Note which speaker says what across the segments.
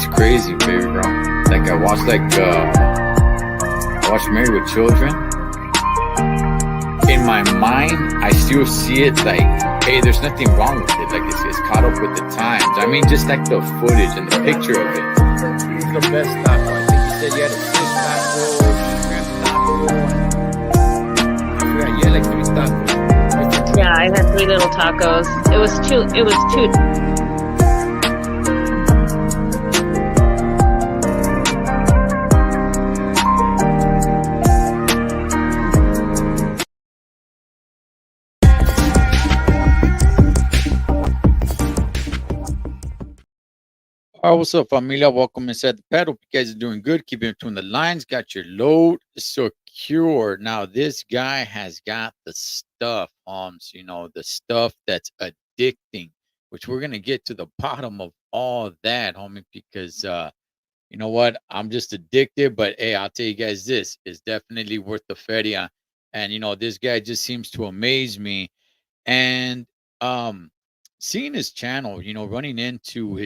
Speaker 1: That's crazy, baby, bro. Like I watched Married with Children. In my mind, I still see it like, hey, there's nothing wrong with it. Like it's caught up with the times. I mean, just like the footage and the picture of it. Who's the best taco? I think you said you had a fish taco, shrimp taco, and I forgot you had like 3 tacos.
Speaker 2: Yeah, I had 3 little tacos. It was two.
Speaker 1: Oh, what's up, familia? Welcome inside the pedal. You guys are doing good. Keep it between the lines. Got your load secure. Now, this guy has got the stuff, the stuff that's addicting, which we're gonna get to the bottom of all that, homie, because you know what? I'm just addicted, but hey, I'll tell you guys this is definitely worth the feria. And this guy just seems to amaze me. And um seeing his channel, running into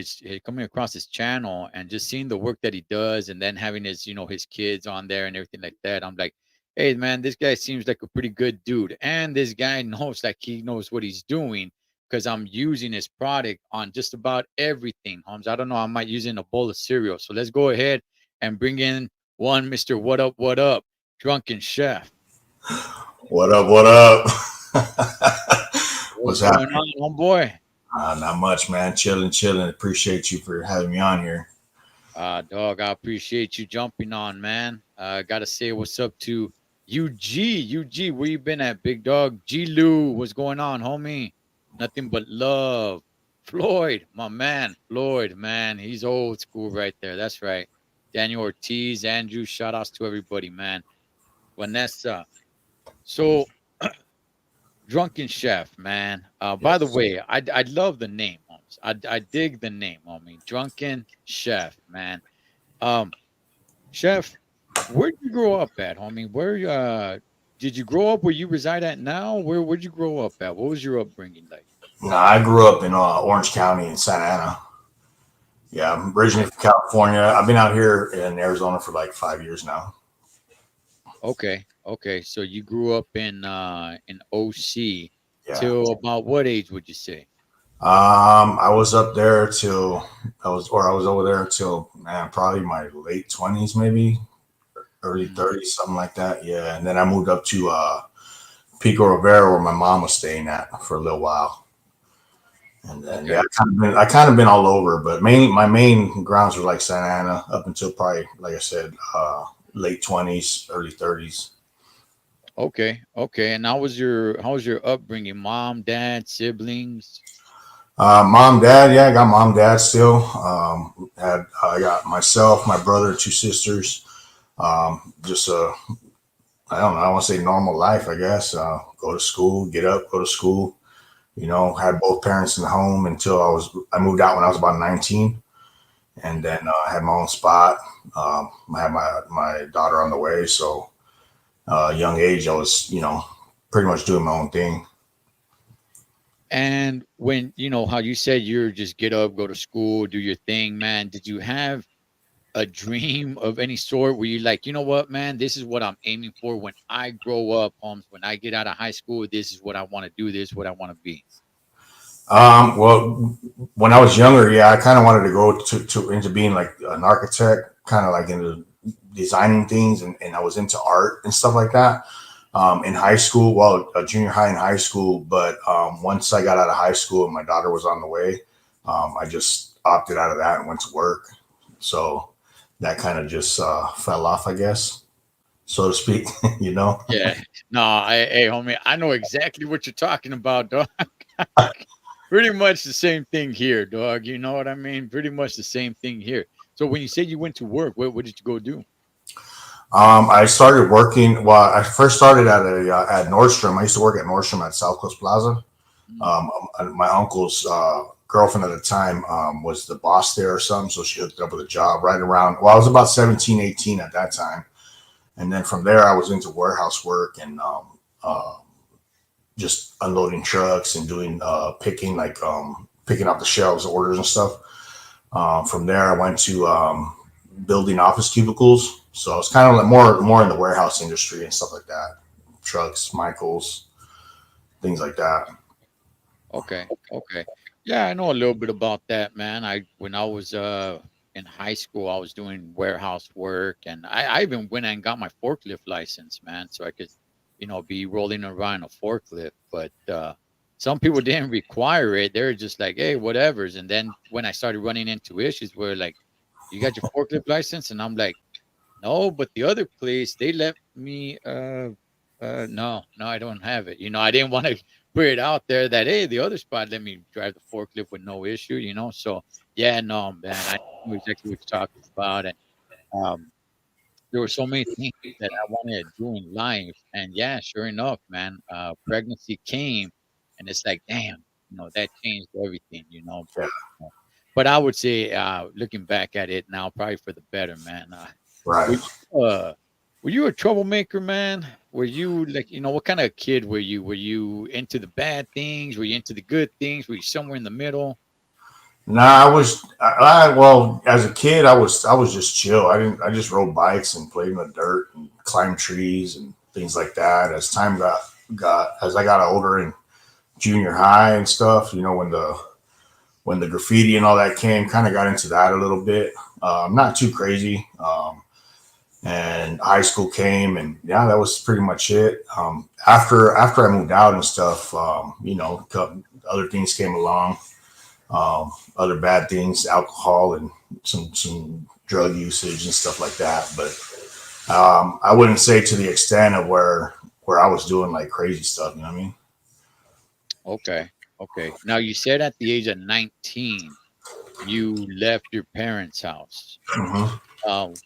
Speaker 1: coming across his channel and just seeing the work that he does, and then having his kids on there and everything like that, I'm like, hey man, this guy seems like a pretty good dude, and this guy knows, like, he knows what he's doing, because I'm using his product on just about everything, Holmes. I don't know, I might use it in a bowl of cereal. So let's go ahead and bring in one Mr. What up, Drunken Chef.
Speaker 3: What up? What up?
Speaker 1: What's going on, homeboy?
Speaker 3: Not much, man. Chilling. Appreciate you for having me on here.
Speaker 1: Dog, I appreciate you jumping on, man. Gotta say what's up to UG, where you been at, big dog? G Lou, what's going on, homie? Nothing but love. Floyd, my man, man, he's old school right there. That's right. Daniel Ortiz, Andrew, shout outs to everybody, man. Vanessa. So Drunken Chef, man. By the way, I love the name, Holmes. I dig the name, homie. Drunken Chef, man. Chef, where'd you grow up at, homie? Where did you grow up where you reside at now? Where'd you grow up at? What was your upbringing like?
Speaker 3: No, I grew up in Orange County in Santa Ana. Yeah, I'm originally from California. I've been out here in Arizona for like 5 years now.
Speaker 1: Okay. So you grew up in OC.
Speaker 3: Yeah.
Speaker 1: Till about what age would you say?
Speaker 3: I was up there till I was over there till, man, probably my late 20s, maybe early 30s, something like that. Yeah, and then I moved up to Pico Rivera, where my mom was staying at for a little while. And then
Speaker 1: Okay.
Speaker 3: yeah, I kind of been all over, but my main grounds were like Santa Ana up until probably, like I said, late 20s, early 30s.
Speaker 1: Okay. And how was your upbringing? Mom, dad, siblings?
Speaker 3: Mom, dad, yeah, I got mom, dad still. I got myself, my brother, 2 sisters. Just I don't know, I want to say normal life, I guess. Go to school, get up, go to school. Had both parents in the home until I moved out when I was about 19, and then I had my own spot. I had my daughter on the way, so young age, I was pretty much doing my own thing.
Speaker 1: And when how you said you're just get up, go to school, do your thing, man, did you have a dream of any sort where you like, you know what, man, this is what I'm aiming for when I grow up, Holmes, when I get out of high school, this is what I want to do, this is what I want to be?
Speaker 3: Well, when I was younger, yeah, I kind of wanted to go to into being like an architect, kind of like into designing things, and I was into art and stuff like that. In high school, junior high and high school, but once I got out of high school and my daughter was on the way, I just opted out of that and went to work. So that kind of just fell off, I guess, so to speak.
Speaker 1: Yeah. No, hey, homie, I know exactly what you're talking about, dog. Pretty much the same thing here, dog. You know what I mean? Pretty much the same thing here. So when you said you went to work, what did you go do?
Speaker 3: I started working. Well, I first started at Nordstrom. I used to work at Nordstrom at South Coast Plaza. My uncle's girlfriend at the time was the boss there or something, so she hooked up with a job right around. Well, I was about 17, 18 at that time, and then from there I was into warehouse work and just unloading trucks and doing picking off the shelves, orders and stuff. From there, I went to building office cubicles. So I was kind of like more in the warehouse industry and stuff like that, trucks, Michaels, things like that.
Speaker 1: Okay, okay. Yeah, I know a little bit about that, man. I When I was in high school, I was doing warehouse work, and I even went and got my forklift license, man, so I could, be rolling around a forklift. But some people didn't require it. They're just like, hey, whatever's. And then when I started running into issues where like, you got your forklift license, and I'm like, no, but the other place, they let me no, no, I don't have it. I didn't want to put it out there that hey, the other spot let me drive the forklift with no issue. So yeah, no, man, I know exactly what you're talking about. And um there were so many things that I wanted to do in life. And yeah, sure enough, man, pregnancy came, and it's like, damn, that changed everything.
Speaker 3: Yeah,
Speaker 1: But I would say, looking back at it now, probably for the better, man. Were
Speaker 3: right.
Speaker 1: were you a troublemaker, man? Were you like, what kind of kid were you? Were you into the bad things? Were you into the good things? Were you somewhere in the middle?
Speaker 3: Nah, well, as a kid, I was just chill. I just rode bikes and played in the dirt and climbed trees and things like that. As time as I got older in junior high and stuff, when the graffiti and all that came, kind of got into that a little bit. Not too crazy. And high school came, and yeah, that was pretty much it. After I moved out and stuff, other things came along, other bad things, alcohol and some drug usage and stuff like that. But I wouldn't say to the extent of where I was doing like crazy stuff. You know what I mean?
Speaker 1: Okay. Okay. Now you said at the age of 19, you left your parents' house.
Speaker 3: Hmm.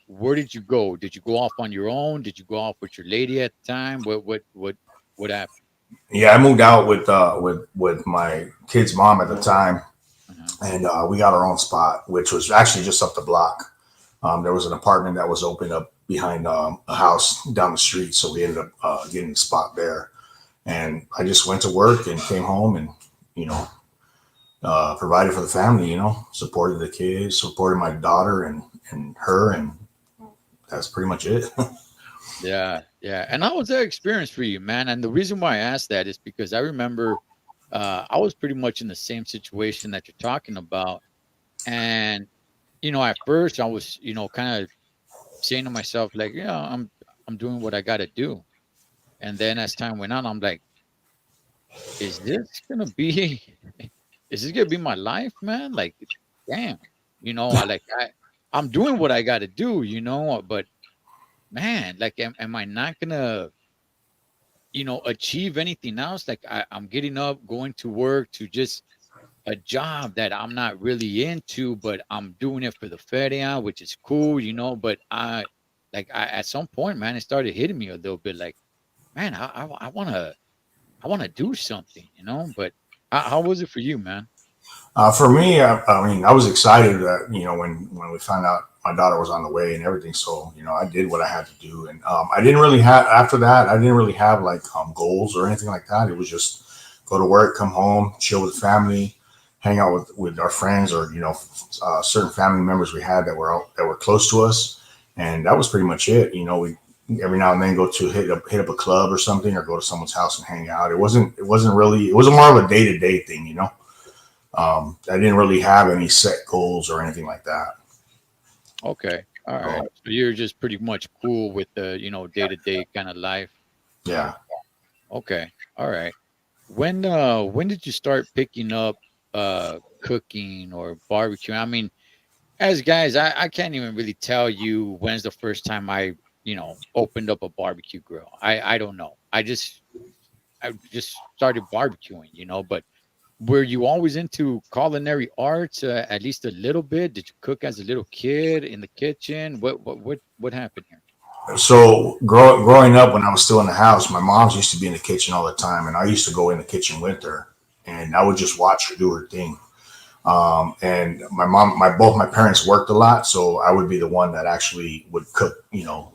Speaker 1: Where did you go? Did you go off on your own? Did you go off with your lady at the time? What happened?
Speaker 3: Yeah, I moved out with my kid's mom at the time,
Speaker 1: Uh-huh.
Speaker 3: and we got our own spot, which was actually just up the block. There was an apartment that was open up behind a house down the street, so we ended up getting a spot there. And I just went to work and came home and you know provided for the family. Supported the kids, supported my daughter and her, and that's pretty much it.
Speaker 1: Yeah, yeah. And how was that experience for you, man? And the reason why I asked that is because I remember I was pretty much in the same situation that you're talking about. And, at first I was, kind of saying to myself, like, yeah, I'm doing what I gotta do. And then as time went on, I'm like, is this gonna be is this gonna be my life, man? Like, damn, I'm doing what I gotta do, but man, like, am I not gonna achieve anything else? Like I'm getting up, going to work to just a job that I'm not really into, but I'm doing it for the feria, which is cool. But at some point, man, it started hitting me a little bit like, man, I wanna do something. But how was it for you, man?
Speaker 3: For me, I mean, I was excited that when we found out my daughter was on the way and everything. So I did what I had to do, and I didn't really have after that. I didn't really have like goals or anything like that. It was just go to work, come home, chill with family, hang out with our friends or certain family members we had that were close to us, and that was pretty much it. We every now and then go to hit up a club or something, or go to someone's house and hang out. It wasn't more of a day to day thing. I didn't really have any set goals or anything like that.
Speaker 1: Okay, all right.
Speaker 3: So
Speaker 1: So you're just pretty much cool with the day to day kind of life.
Speaker 3: yeah.
Speaker 1: Okay, all right. When did you start picking up cooking or barbecue? I mean, as guys, I can't even really tell you when's the first time I, opened up a barbecue grill. I don't know. I just started barbecuing. But were you always into culinary arts, at least a little bit? Did you cook as a little kid in the kitchen? What happened here?
Speaker 3: So growing up, when I was still in the house, my mom's used to be in the kitchen all the time, and I used to go in the kitchen with her, and I would just watch her do her thing. And both my parents worked a lot, so I would be the one that actually would cook,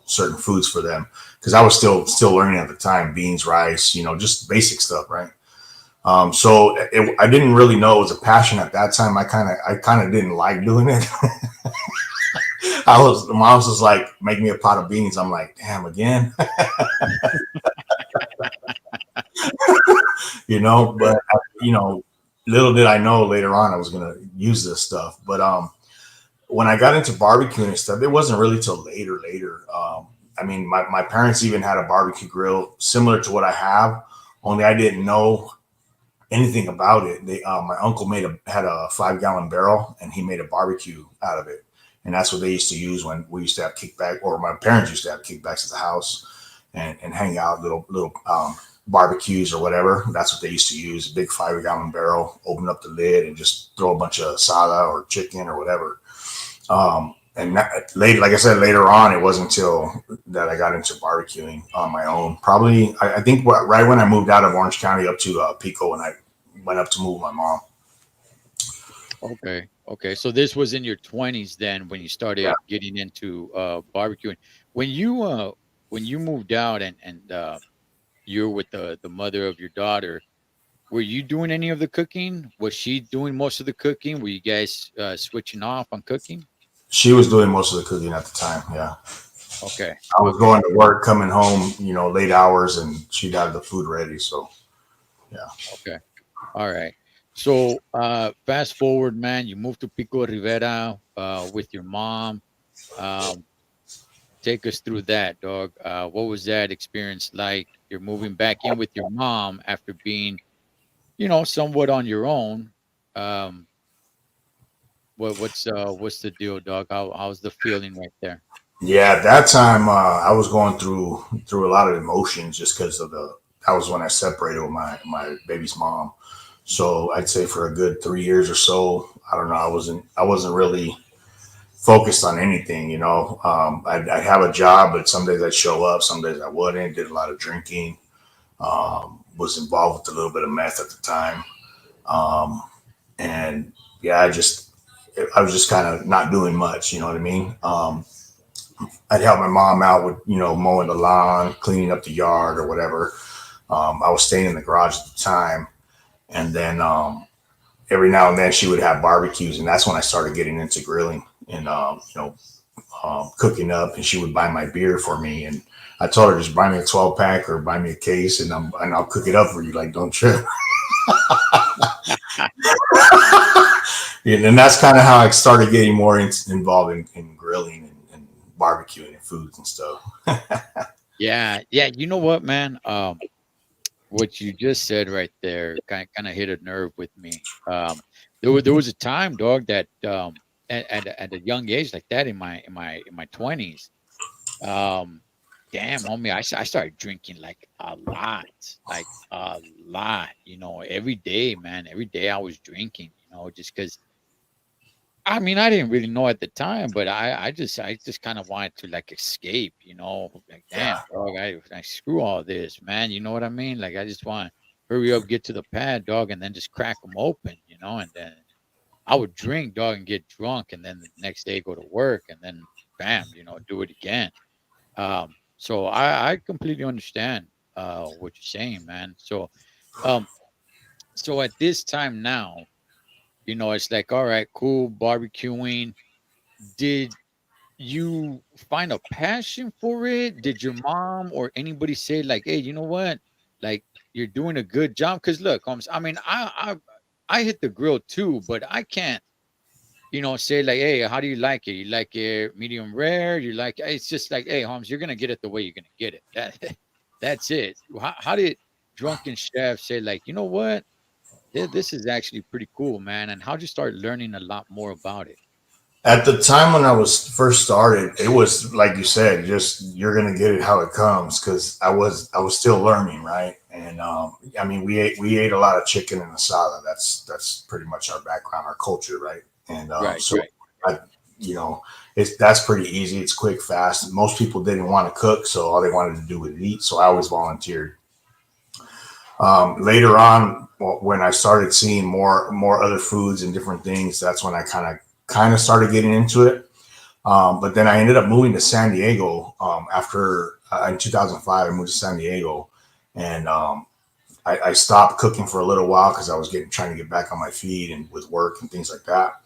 Speaker 3: certain foods for them because I was still learning at the time, beans, rice, just basic stuff, right? I didn't really know it was a passion at that time. I kind of didn't like doing it. Mom was like, make me a pot of beans. I'm like, damn, again,
Speaker 1: Okay.
Speaker 3: but little did I know later on I was going to use this stuff. But, when I got into barbecuing and stuff, it wasn't really till later. I mean, my parents even had a barbecue grill similar to what I have, only I didn't know anything about it. My uncle had a 5 gallon barrel, and he made a barbecue out of it, and that's what they used to use when we used to have kickback, or my parents used to have kickbacks at the house, and hang out little barbecues or whatever. That's what they used to use, a big 5 gallon barrel, open up the lid and just throw a bunch of asada or chicken or whatever. Like I said, later on, it wasn't until that I got into barbecuing on my own. Probably, I think right when I moved out of Orange County up to Pico, and I went up to move with my mom.
Speaker 1: Okay. Okay. So this was in your 20s then when you
Speaker 3: Yeah,
Speaker 1: started getting into barbecuing. When you moved out and you're with the mother of your daughter, were you doing any of the cooking? Was she doing most of the cooking? Were you guys switching off on cooking?
Speaker 3: she was doing most of the cooking at the time. Yeah,
Speaker 1: Okay.
Speaker 3: I was
Speaker 1: Okay.
Speaker 3: going to work, coming home, late hours, and she'd have the food ready. So yeah.
Speaker 1: Okay. All right. So fast forward, man, you moved to Pico Rivera with your mom. Um, Take us through that, dog. What was that experience like? You're moving back in with your mom after being, somewhat on your own. Um, what's the deal, dog? How's the feeling right there?
Speaker 3: Yeah, at that time, I was going through a lot of emotions just because that was when I separated with my baby's mom. So I'd say for a good 3 years or so, I don't know, I wasn't really focused on anything. I'd have a job, but some days I'd show up, some days I wouldn't. Did a lot of drinking. Was involved with a little bit of meth at the time, um, and yeah, I was just kind of not doing much. You know what I mean? I'd help my mom out with mowing the lawn, cleaning up the yard, or whatever. I was staying in the garage at the time, and then every now and then she would have barbecues, and that's when I started getting into grilling and cooking up. And she would buy my beer for me, and I told her, just buy me a 12 pack or buy me a case, and I'll cook it up for you. Like, don't trip. And that's kind of how I started getting more involved in grilling and barbecuing and foods and stuff.
Speaker 1: Yeah, yeah. You know what, man? What you just said right there kind of hit a nerve with me. There was a time, dog, that at a young age like that in my 20s. Um, damn, homie, I started drinking like a lot. Every day, man. Every day I was drinking. Just because. I mean, I didn't really know at the time, but I just kind of wanted to like escape. Like damn,
Speaker 3: Yeah.
Speaker 1: dog, I screw all this, man. You know what I mean? Like I just want to hurry up, get to the pad, dog, and then just crack them open. And then I would drink, dog, and get drunk, and then the next day go to work, and then bam, do it again. So I completely understand what you're saying, man. Um, so at this time now, it's like, all right, cool, barbecuing. Did you find a passion for it? Did your mom or anybody say like, "Hey, you know what? Like you're doing a good job"? Because look, Holmes, I mean, I hit the grill too, but I can't, say like, "Hey, how do you like it? You like it medium rare? You like?" It's just like, "Hey, Holmes, you're gonna get it the way you're gonna get it." That's it. How did Drunken Chef say like, you know what? This is actually pretty cool, man. And how'd you start learning a lot more about it?
Speaker 3: At the time when I was first started, it was like you said, just you're gonna get it how it comes, because I was still learning, right? And I mean, we ate a lot of chicken and asada. That's pretty much our background, our culture, right? And
Speaker 1: Right,
Speaker 3: so
Speaker 1: right.
Speaker 3: I, you know, that's pretty easy. It's quick, fast. Most people didn't want to cook, so all they wanted to do was eat. So I always volunteered. Later on, when I started seeing more other foods and different things, that's when I kind of started getting into it. But then I ended up moving to San Diego after in 2005. I moved to San Diego, and I stopped cooking for a little while because I was trying to get back on my feet and with work and things like that.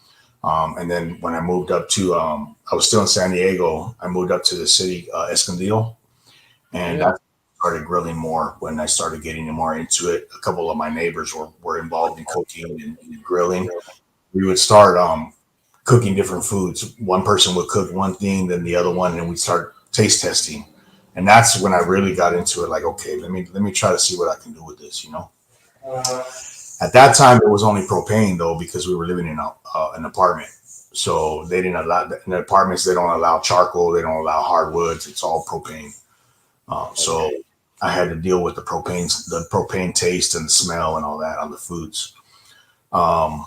Speaker 3: And then when I moved up to, I was still in San Diego. I moved up to the city, Escondido, and
Speaker 1: Yeah.
Speaker 3: I started grilling more when I started getting more into it. A couple of my neighbors were involved in cooking and grilling. We would start cooking different foods. One person would cook one thing, then the other one, and we'd start taste testing. And that's when I really got into it. Like, okay, let me try to see what I can do with this. At that time, it was only propane though because we were living in an apartment. So they didn't allow in the apartments. They don't allow charcoal. They don't allow hardwoods. It's all propane. So
Speaker 1: Okay.
Speaker 3: I had to deal with the propane taste and the smell and all that on the foods. Um,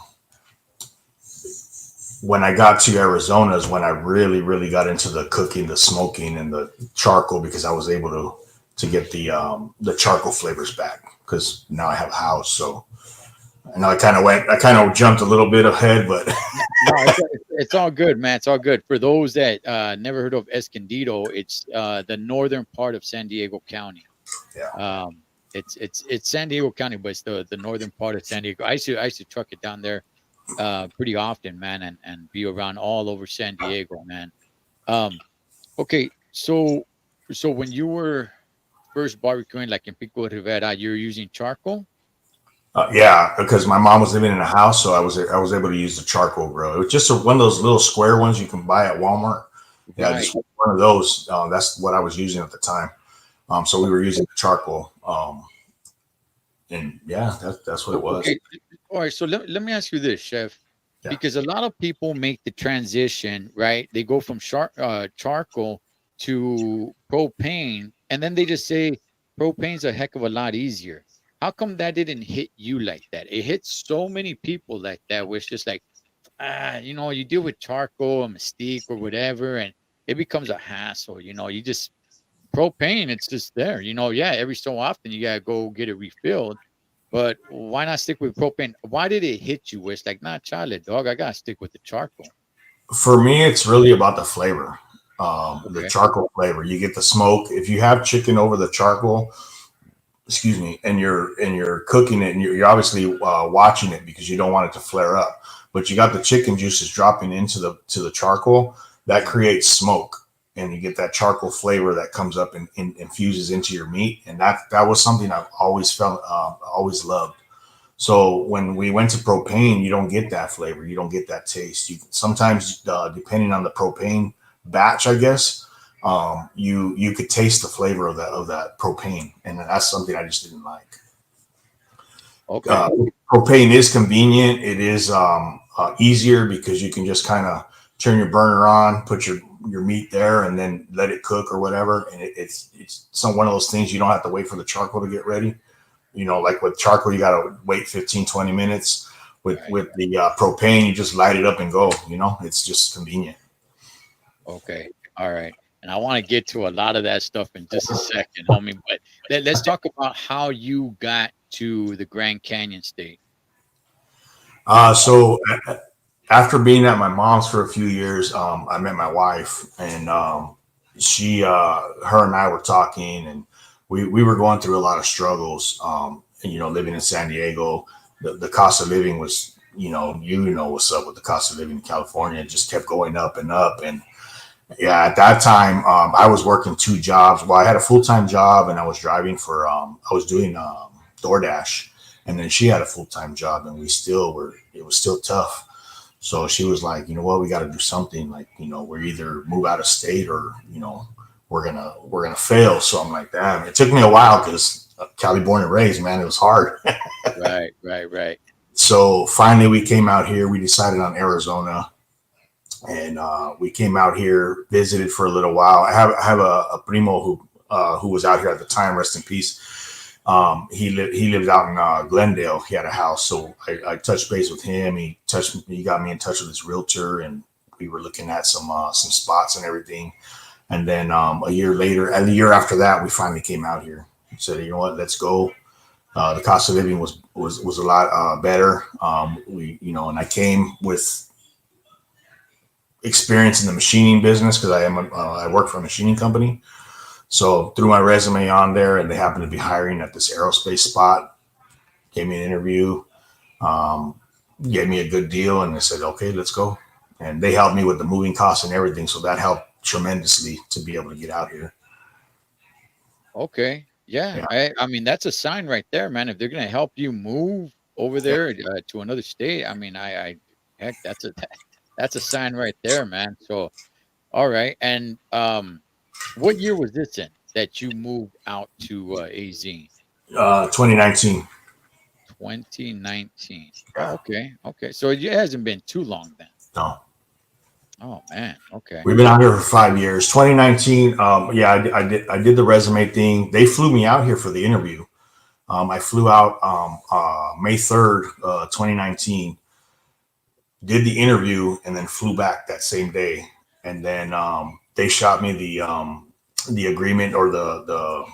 Speaker 3: when I got to Arizona is when I really, really got into the cooking, the smoking, and the charcoal because I was able to get the charcoal flavors back because now I have a house. So I know I kind of jumped a little bit ahead, but
Speaker 1: No, it's all good, man. It's all good. For those that never heard of Escondido, it's the northern part of San Diego County.
Speaker 3: yeah.
Speaker 1: Um, it's San Diego County, but it's the northern part of San Diego. I used to truck it down there pretty often, man, and be around all over San Diego, man. Um, okay, so when you were first barbecuing, like in Pico Rivera, you're using charcoal.
Speaker 3: Yeah, because my mom was living in a house, so I was able to use the charcoal grill. It was just one of those little square ones you can buy at Walmart. Yeah,
Speaker 1: Right.
Speaker 3: just one of those. That's what I was using at the time. So we were using the charcoal, and yeah, that's what it was.
Speaker 1: Okay. All right. So let me ask you this, Chef,
Speaker 3: Yeah.
Speaker 1: because a lot of people make the transition, right? They go from charcoal to propane, and then they just say propane's a heck of a lot easier. How come that didn't hit you like that? It hits so many people like that, where it's just like, you deal with charcoal, a mystique, or whatever, and it becomes a hassle. You just propane, it's just there. Yeah, every so often you gotta go get it refilled, but why not stick with propane? Why did it hit you where it's like, nah, Charlie, dog, I gotta stick with the charcoal?
Speaker 3: For me, it's really about the flavor, the
Speaker 1: Okay.
Speaker 3: charcoal flavor. You get the smoke. If you have chicken over the charcoal, excuse me, and you're cooking it, and you're obviously watching it because you don't want it to flare up. But you got the chicken juices dropping into the charcoal that
Speaker 1: Mhm.
Speaker 3: creates smoke, and you get that charcoal flavor that comes up and infuses into your meat, and that was something I've always felt, always loved. So when we went to propane, you don't get that flavor, you don't get that taste. You sometimes, depending on the propane batch, I guess, you could taste the flavor of that propane, and that's something I just didn't like.
Speaker 1: Okay.
Speaker 3: Uh, Propane is convenient. It is easier because you can just kind of turn your burner on, put your meat there, and then let it cook or whatever. And it's some one of those things you don't have to wait for the charcoal to get ready. Like with charcoal, you got to wait 15, 20 minutes. With
Speaker 1: Right.
Speaker 3: with the propane, you just light it up and go. It's just convenient.
Speaker 1: Okay. All right. And I want to get to a lot of that stuff in just a second, homie. But let's talk about how you got to the Grand Canyon State.
Speaker 3: So after being at my mom's for a few years, I met my wife, and her and I were talking, and we were going through a lot of struggles. Living in San Diego, the cost of living was, what's up with the cost of living in California. It just kept going up and up, and yeah, at that time, I was working two jobs. Well, I had a full time job, and I was driving I was doing DoorDash, and then she had a full time job, and we still were. It was still tough. So she was like, you know what, we got to do something. Like, we're either move out of state or we're gonna fail. So I'm like, damn. It took me a while because Cali born and raised, man. It was hard.
Speaker 1: Right, right, right.
Speaker 3: So finally, we came out here. We decided on Arizona, and we came out here, visited for a little while. I have a primo who was out here at the time. Rest in peace. He lived out in Glendale. He had a house, so I touched base with him. He got me in touch with his realtor, and we were looking at some spots and everything. And then a year later, and the year after that, we finally came out here. He said, you know what, let's go. The cost of living was a lot better. And I came with experience in the machining business because I work for a machining company. So threw my resume on there, and they happened to be hiring at this aerospace spot. gave me an interview, um, gave me a good deal, and I said, okay, let's go. And they helped me with the moving costs and everything, so that helped tremendously to be able to get out here.
Speaker 1: Okay. Yeah.
Speaker 3: Yeah,
Speaker 1: I mean, that's a sign right there, man. If they're gonna help you move over
Speaker 3: yeah.
Speaker 1: there to another state, I mean, heck, that's a sign right there, man. So, all right. And what year was this in that you moved out to AZ?
Speaker 3: 2019.
Speaker 1: 2019.
Speaker 3: Yeah,
Speaker 1: Okay. Okay. So it hasn't been too long then.
Speaker 3: no.
Speaker 1: Oh man. Okay.
Speaker 3: We've been out here for 5 years. 2019. Yeah, I did the resume thing. They flew me out here for the interview. I flew out May 3rd, 2019. Did the interview and then flew back that same day. And then they shot me the agreement or the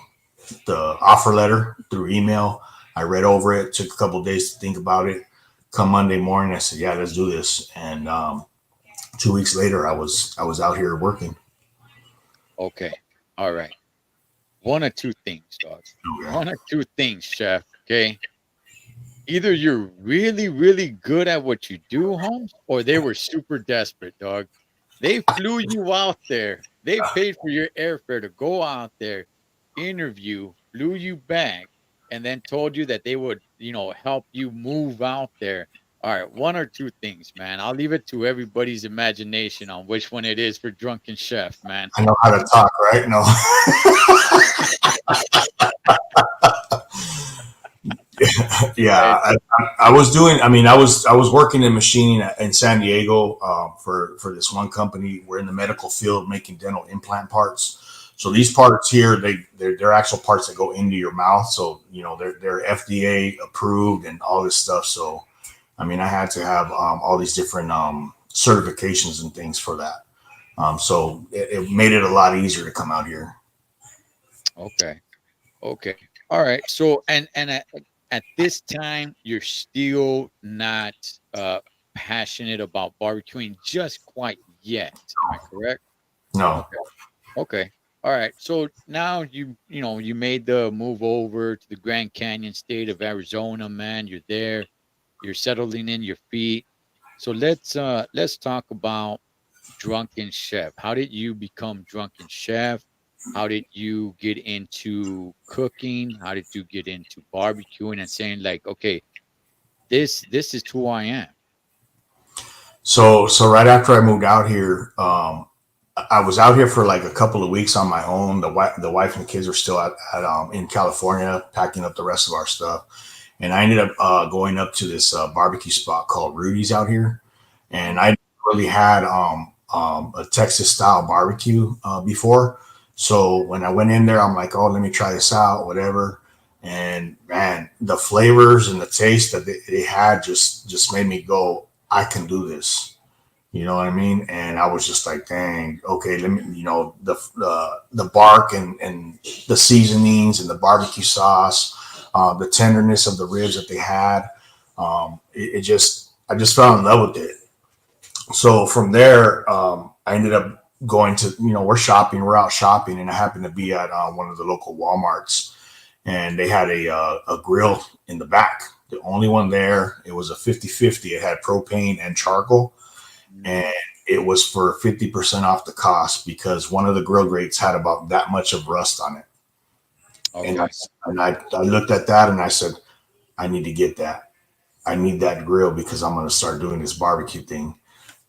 Speaker 3: offer letter through email. I read over it. Took a couple of days to think about it. Come Monday morning, I said, "Yeah, let's do this." And 2 weeks later, I was out here working.
Speaker 1: Okay. All right. One or two things, dog.
Speaker 3: Okay.
Speaker 1: One or two things, chef. Okay. Either you're really, really good at what you do, Holmes, or they were super desperate, dog. They flew you out there. They paid for your airfare to go out there, interview, flew you back, and then told you that they would, help you move out there. All right, one or two things, man. I'll leave it to everybody's imagination on which one it is for Drunken Chef, man.
Speaker 3: I know how to talk, right? No. Yeah, I was doing. I mean, I was working in machining in San Diego for this one company. We're in the medical field making dental implant parts. So these parts here, they're actual parts that go into your mouth. So they're FDA approved and all this stuff. So I mean, I had to have all these different certifications and things for that. So it made it a lot easier to come out here.
Speaker 1: Okay. Okay. All right. So and at this time, you're still not passionate about barbecuing just quite yet. Am I correct?
Speaker 3: No.
Speaker 1: Okay. Okay. All right. So now you made the move over to the Grand Canyon state of Arizona, man. You're there. You're settling in your feet. So let's talk about Drunken Chef. How did you become Drunken Chef? How did you get into cooking? How did you get into barbecuing and saying like, okay, this is who I am?
Speaker 3: So right after I moved out here, I was out here for like a couple of weeks on my own. The wife and kids were still at in California, packing up the rest of our stuff, and I ended up going up to this barbecue spot called Rudy's out here, and I really had a Texas style barbecue before. So when I went in there, I'm like, oh, let me try this out, whatever. And man, the flavors and the taste that they had just made me go, I can do this. You know what I mean? And I was just like, dang, okay, let me, the bark and the seasonings and the barbecue sauce, the tenderness of the ribs that they had. I just fell in love with it. So from there, I ended up going to, we're out shopping, and I happened to be at one of the local Walmarts, and they had a grill in the back, the only one there. It was a 50-50. It had propane and charcoal, and it was for 50% off the cost because one of the grill grates had about that much of rust on it.
Speaker 1: Okay.
Speaker 3: And I looked at that and I said, I need to get that. I need that grill because I'm going to start doing this barbecue thing.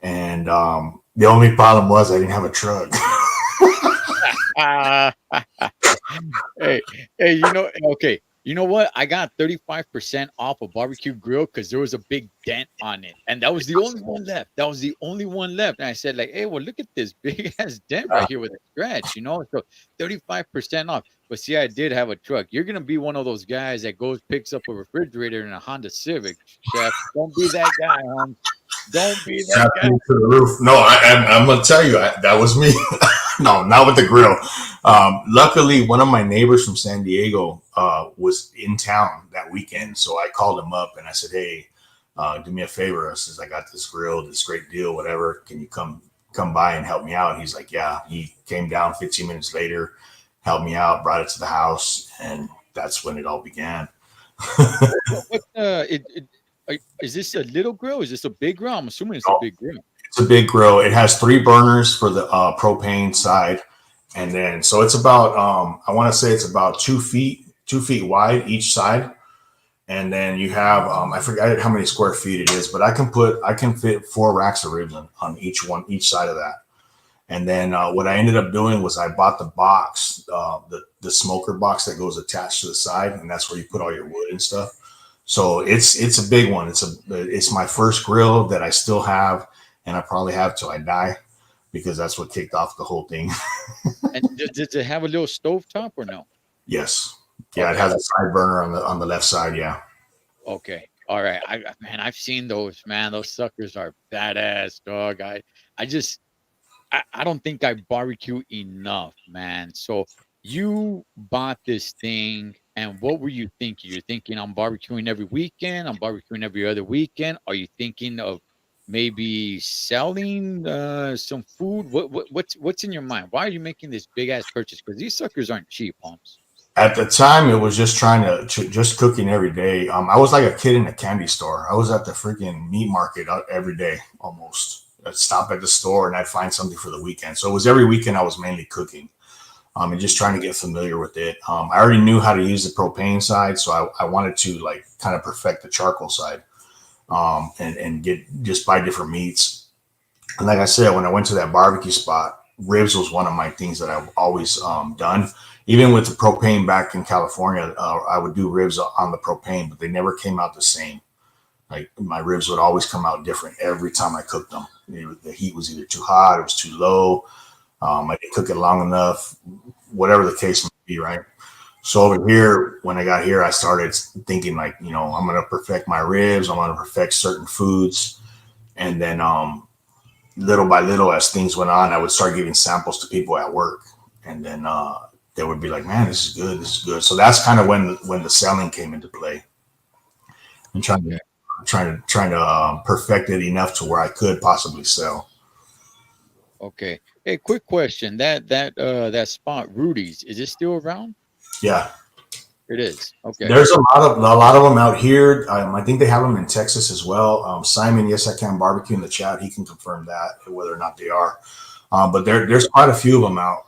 Speaker 3: And the only problem was I didn't have a truck.
Speaker 1: Hey, okay. You know what? I got 35% off a barbecue grill because there was a big dent on it. And that was the only one left. That was the only one left. And I said, like, hey, well, look at this big ass dent right here with a scratch, So 35% off. But see, I did have a truck. You're gonna be one of those guys that goes, picks up a refrigerator in a Honda Civic, chef. Don't be that guy, hon. Don't be that guy.
Speaker 3: To the roof. No, I'm going to tell you, that was me. No, not with the grill. Luckily, one of my neighbors from San Diego was in town that weekend. So I called him up and I said, hey, do me a favor. I says, I got this grill, this great deal, whatever. Can you come by and help me out? And he's like, yeah. He came down 15 minutes later, helped me out, brought it to the house. And that's when it all began.
Speaker 1: What is this a little grill? Is this a big grill? I'm assuming it's a big grill.
Speaker 3: It's a big grill. It has three burners for the propane side, and then so it's about I want to say it's about 2 feet wide each side, and then you have I forget how many square feet it is, but I can fit 4 racks of ribs on each side of that. And then what I ended up doing was I bought the box, the smoker box that goes attached to the side, and that's where you put all your wood and stuff. So it's a big one. It's my first grill that I still have, and I probably have till I die because that's what kicked off the whole thing.
Speaker 1: And does it have a little stove top or no?
Speaker 3: Yes, yeah, it
Speaker 1: Okay.
Speaker 3: has a side burner on the left side. Yeah,
Speaker 1: Okay. All right. Man, I've seen those, man. Those suckers are badass, dog. I just I don't think I barbecue enough, man. So you bought this thing, and what were you thinking? You're thinking I'm barbecuing every weekend, I'm barbecuing every other weekend. Are you thinking of maybe selling some food? What's in your mind? Why are you making this big ass purchase? Because these suckers aren't cheap, Holmes.
Speaker 3: at the time it was just trying just cooking every day. I was like a kid in a candy store. I was at the freaking meat market every day almost. I'd stop at the store and I'd find something for the weekend. So it was every weekend I was mainly cooking. And just trying to get familiar with it. I already knew how to use the propane side, so I wanted to like kind of perfect the charcoal side, and get just buy different meats. And like I said, when I went to that barbecue spot, ribs was one of my things that I've always done. Even with the propane back in California, I would do ribs on the propane, but they never came out the same. Like my ribs would always come out different every time I cooked them. The heat was either too hot, it was too low. I didn't cook it long enough, whatever the case may be, right? So over here, when I got here, I started thinking like, I'm gonna perfect my ribs. I'm gonna perfect certain foods, and then little by little, as things went on, I would start giving samples to people at work, and then they would be like, "Man, this is good. This is good." So that's kind of when the selling came into play, and
Speaker 1: Okay.
Speaker 3: trying to perfect it enough to where I could possibly sell.
Speaker 1: Okay. Hey, quick question. That spot, Rudy's, is it still around?
Speaker 3: Yeah,
Speaker 1: It is. Okay.
Speaker 3: there's a lot of them out here. I think they have them in Texas as well. Simon, yes, I can barbecue in the chat. He can confirm that whether or not they are. But there's quite a few of them out.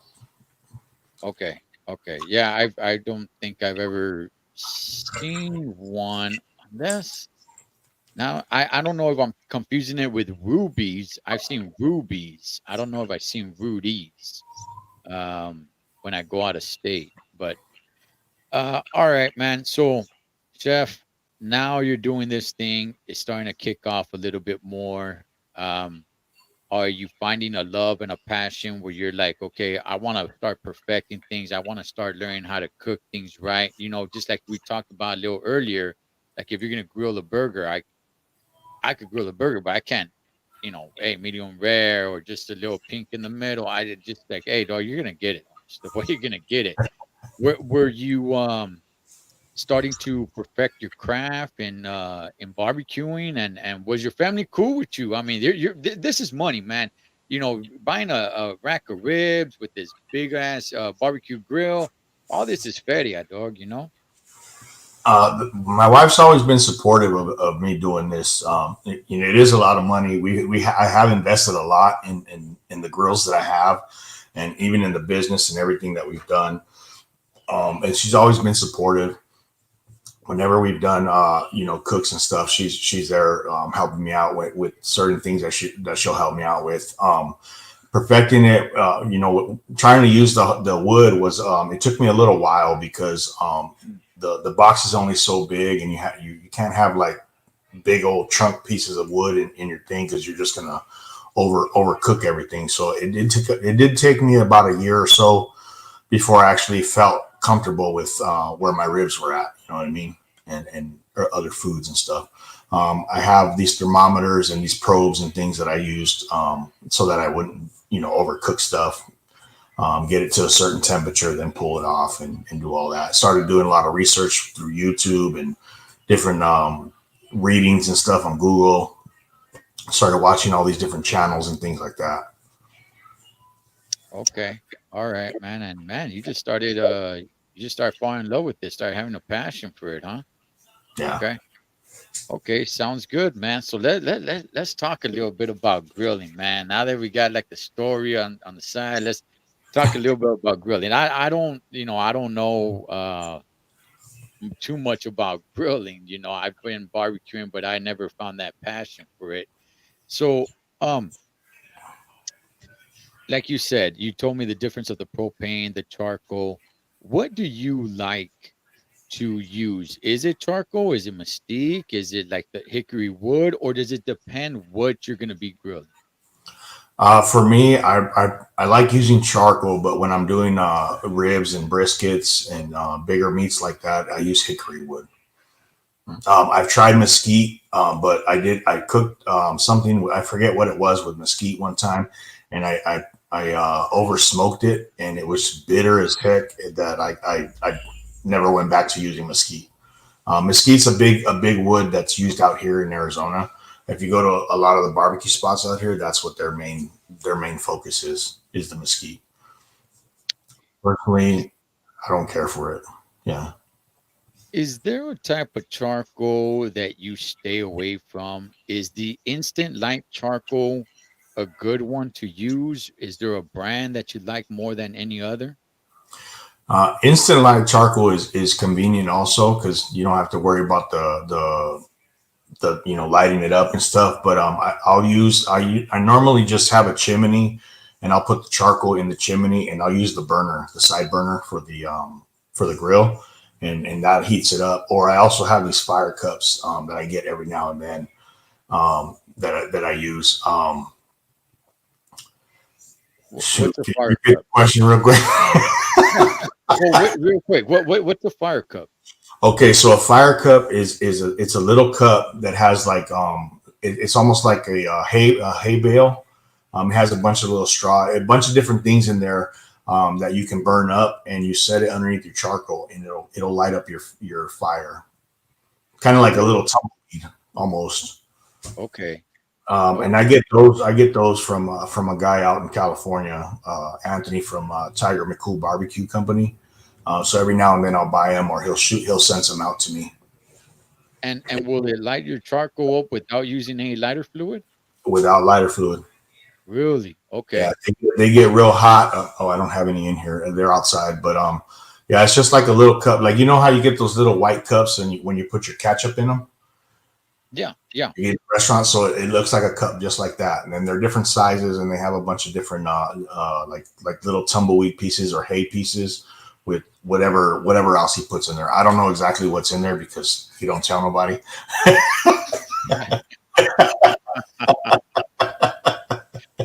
Speaker 1: Okay. Okay. Yeah, I don't think I've ever seen one unless now I don't know if I'm confusing it with rubies. I've seen rubies. I don't know if I've seen rudies when I go out of state. But all right, man. So chef, now you're doing this thing. It's starting to kick off a little bit more. Um Are you finding a love and a passion where you're like, okay, I want to start perfecting things. I want to start learning how to cook things right. Just like we talked about a little earlier, like if you're gonna grill a burger, I could grill a burger, but I can't, hey, medium rare or just a little pink in the middle. Just like, hey, dog, you're gonna get it. It's the way you're gonna get it. Were you starting to perfect your craft in barbecuing and was your family cool with you? I mean, this is money, man. Buying a rack of ribs with this big ass barbecue grill, all this is feria, dog.
Speaker 3: My wife's always been supportive of me doing this. It is a lot of money. I have invested a lot in the grills that I have, and even in the business and everything that we've done. And she's always been supportive. Whenever we've done cooks and stuff, she's there, helping me out with certain things that she'll help me out with. Perfecting it, trying to use the wood was, it took me a little while because the box is only so big, and you can't have like big old chunk pieces of wood in your thing because you're just gonna overcook everything. So it did take me about a year or so before I actually felt comfortable with where my ribs were at. You know what I mean? And other foods and stuff. I have these thermometers and these probes and things that I used, so that I wouldn't, overcook stuff. Get it to a certain temperature, then pull it off and do all that. Started doing a lot of research through YouTube and different readings and stuff on Google. Started watching all these different channels and things like that.
Speaker 1: Okay. All right, man. And man, you just started falling in love with this, started having a passion for it, huh?
Speaker 3: Yeah.
Speaker 1: Okay. Okay, sounds good, man. So let's talk a little bit about grilling, man. Now that we got like the story on the side, let's talk a little bit about grilling. I don't, I don't know too much about grilling. I've been barbecuing, but I never found that passion for it. So, um, like you said, you told me the difference of the propane, the charcoal. What do you like to use? Is it charcoal? Is it mesquite? Is it like the hickory wood, or does it depend what you're gonna be grilling?
Speaker 3: For me, I like using charcoal, but when I'm doing ribs and briskets and bigger meats like that, I use hickory wood. I've tried mesquite, but I cooked something, I forget what it was with mesquite one time, and I over smoked it, and it was bitter as heck that I never went back to using mesquite. Mesquite's a big wood that's used out here in Arizona. If you go to a lot of the barbecue spots out here, that's what their main focus is the mesquite.
Speaker 1: Is
Speaker 3: Personally, I don't care for it. Yeah.
Speaker 1: is there a type of charcoal that you stay away from? Is the instant light charcoal a good one to use? Is there a brand that you like more than any other?
Speaker 3: Instant light charcoal is convenient also because you don't have to worry about the lighting it up and stuff. But I normally just have a chimney, and I'll put the charcoal in the chimney, and I'll use the side burner for the grill, and that heats it up. Or I also have these fire cups that I get every now and then that I use. Shoot,
Speaker 1: What's a
Speaker 3: can you
Speaker 1: fire
Speaker 3: repeat the
Speaker 1: cup?
Speaker 3: question real quick?
Speaker 1: Well, real quick, what's a fire cup?
Speaker 3: Okay, so a fire cup it's a little cup that has like it's almost like a hay bale. It has a bunch of little straw, a bunch of different things in there that you can burn up, and you set it underneath your charcoal, and it'll light up your fire, kind of like a little
Speaker 1: Oh,
Speaker 3: tumbleweed almost.
Speaker 1: okay,
Speaker 3: And I
Speaker 1: okay.
Speaker 3: get those from a guy out in California, Anthony from Tiger McCool Barbecue Company. So every now and then I'll buy them, or he'll send some out to me
Speaker 1: And will it light your charcoal up without using any lighter fluid?
Speaker 3: without lighter fluid.
Speaker 1: Really?
Speaker 3: Yeah,
Speaker 1: Okay.
Speaker 3: they get real hot. Oh, I don't have any in here. They're outside, but yeah, it's just like a little cup. Like, you know how you get those little white cups, and when you put your ketchup in them,
Speaker 1: Yeah, yeah.
Speaker 3: you get at restaurants, so it looks like a cup just like that. And then they're different sizes, and they have a bunch of different like little tumbleweed pieces or hay pieces with whatever else he puts in there. I don't know exactly what's in there because he don't tell nobody.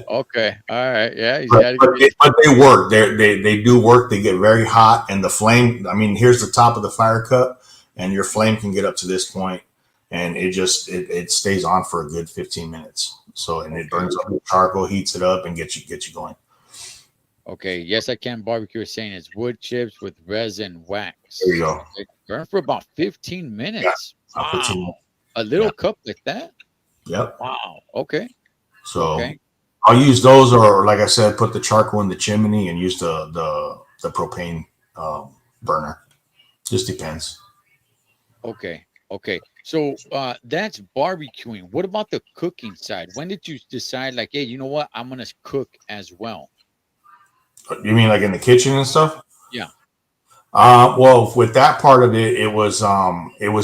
Speaker 1: Okay. All right. Yeah, he's
Speaker 3: but
Speaker 1: got to
Speaker 3: but
Speaker 1: get.
Speaker 3: they, but they work. They do work. They get very hot, and the flame. I mean, here's the top of the fire cup, and your flame can get up to this point, and it stays on for a good 15 minutes. So, and it
Speaker 1: Okay.
Speaker 3: burns up the charcoal, heats it up, and gets you going.
Speaker 1: Okay. Yes, I can barbecue is saying it's wood chips with resin
Speaker 3: There you
Speaker 1: wax.
Speaker 3: go.
Speaker 1: Okay. Burn for about 15
Speaker 3: Yeah,
Speaker 1: minutes.
Speaker 3: about
Speaker 1: Wow.
Speaker 3: 15 minutes.
Speaker 1: A
Speaker 3: Yeah.
Speaker 1: little cup like that?
Speaker 3: Yep.
Speaker 1: Wow. Okay.
Speaker 3: So
Speaker 1: Okay.
Speaker 3: I'll use those, or like I said, put the charcoal in the chimney and use the propane burner. Just depends.
Speaker 1: Okay. Okay. So that's barbecuing. What about the cooking side? When did you decide, like, hey, you know what? I'm gonna cook as well.
Speaker 3: You mean like in the kitchen and stuff?
Speaker 1: Yeah.
Speaker 3: Well, with that part of it, it was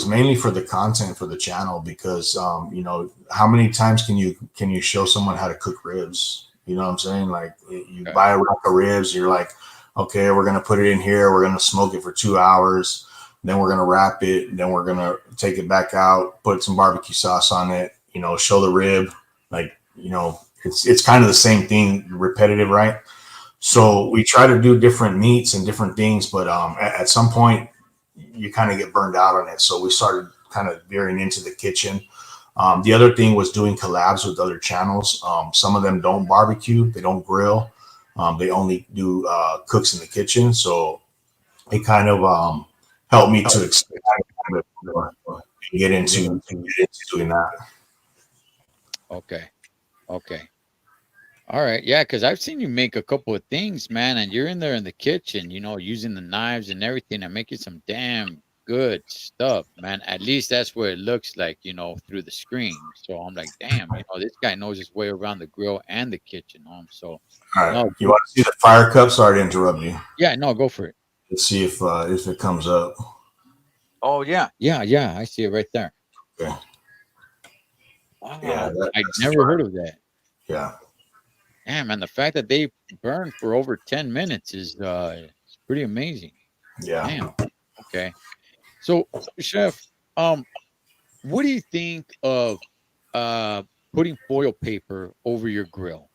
Speaker 3: mainly for the content for the channel because how many times can you show someone how to cook ribs? You know what I'm saying? Like, you
Speaker 1: Okay.
Speaker 3: buy a rack of ribs, you're like, okay, we're gonna put it in here, we're gonna smoke it for 2 hours, then we're gonna wrap it, then we're gonna take it back out, put some barbecue sauce on it, show the rib, like, it's kind of the same thing, repetitive, right?
Speaker 1: Yeah.
Speaker 3: So we try to do different meats and different things, but at some point you kind of get burned out on it. So we started kind of veering into the kitchen. The other thing was doing collabs with other channels. Some of them don't barbecue, they don't grill, they only do cooks in the kitchen. So it kind of helped me to expand a little bit more and get into doing that.
Speaker 1: Okay. Okay. All right. Yeah, because I've seen you make a couple of things, man, and you're in there in the kitchen, using the knives and everything and making some damn. good stuff, man. At least that's what it looks like, through the screen. So I'm like, damn, this guy knows his way around the grill and the kitchen.
Speaker 3: All right.
Speaker 1: No,
Speaker 3: You want to see the fire cup? Sorry to interrupt you.
Speaker 1: yeah, no, go for it.
Speaker 3: Let's see if it comes up.
Speaker 1: Oh yeah, yeah, yeah. I see it right there.
Speaker 3: Okay. Yeah,
Speaker 1: Wow, I'd
Speaker 3: that's the
Speaker 1: never heard
Speaker 3: fire.
Speaker 1: of that.
Speaker 3: Yeah.
Speaker 1: Damn, and the fact that they burn for over 10 minutes is pretty amazing.
Speaker 3: Yeah.
Speaker 1: Damn. Okay. So, chef, um, what do you think of uh putting foil paper over your grill?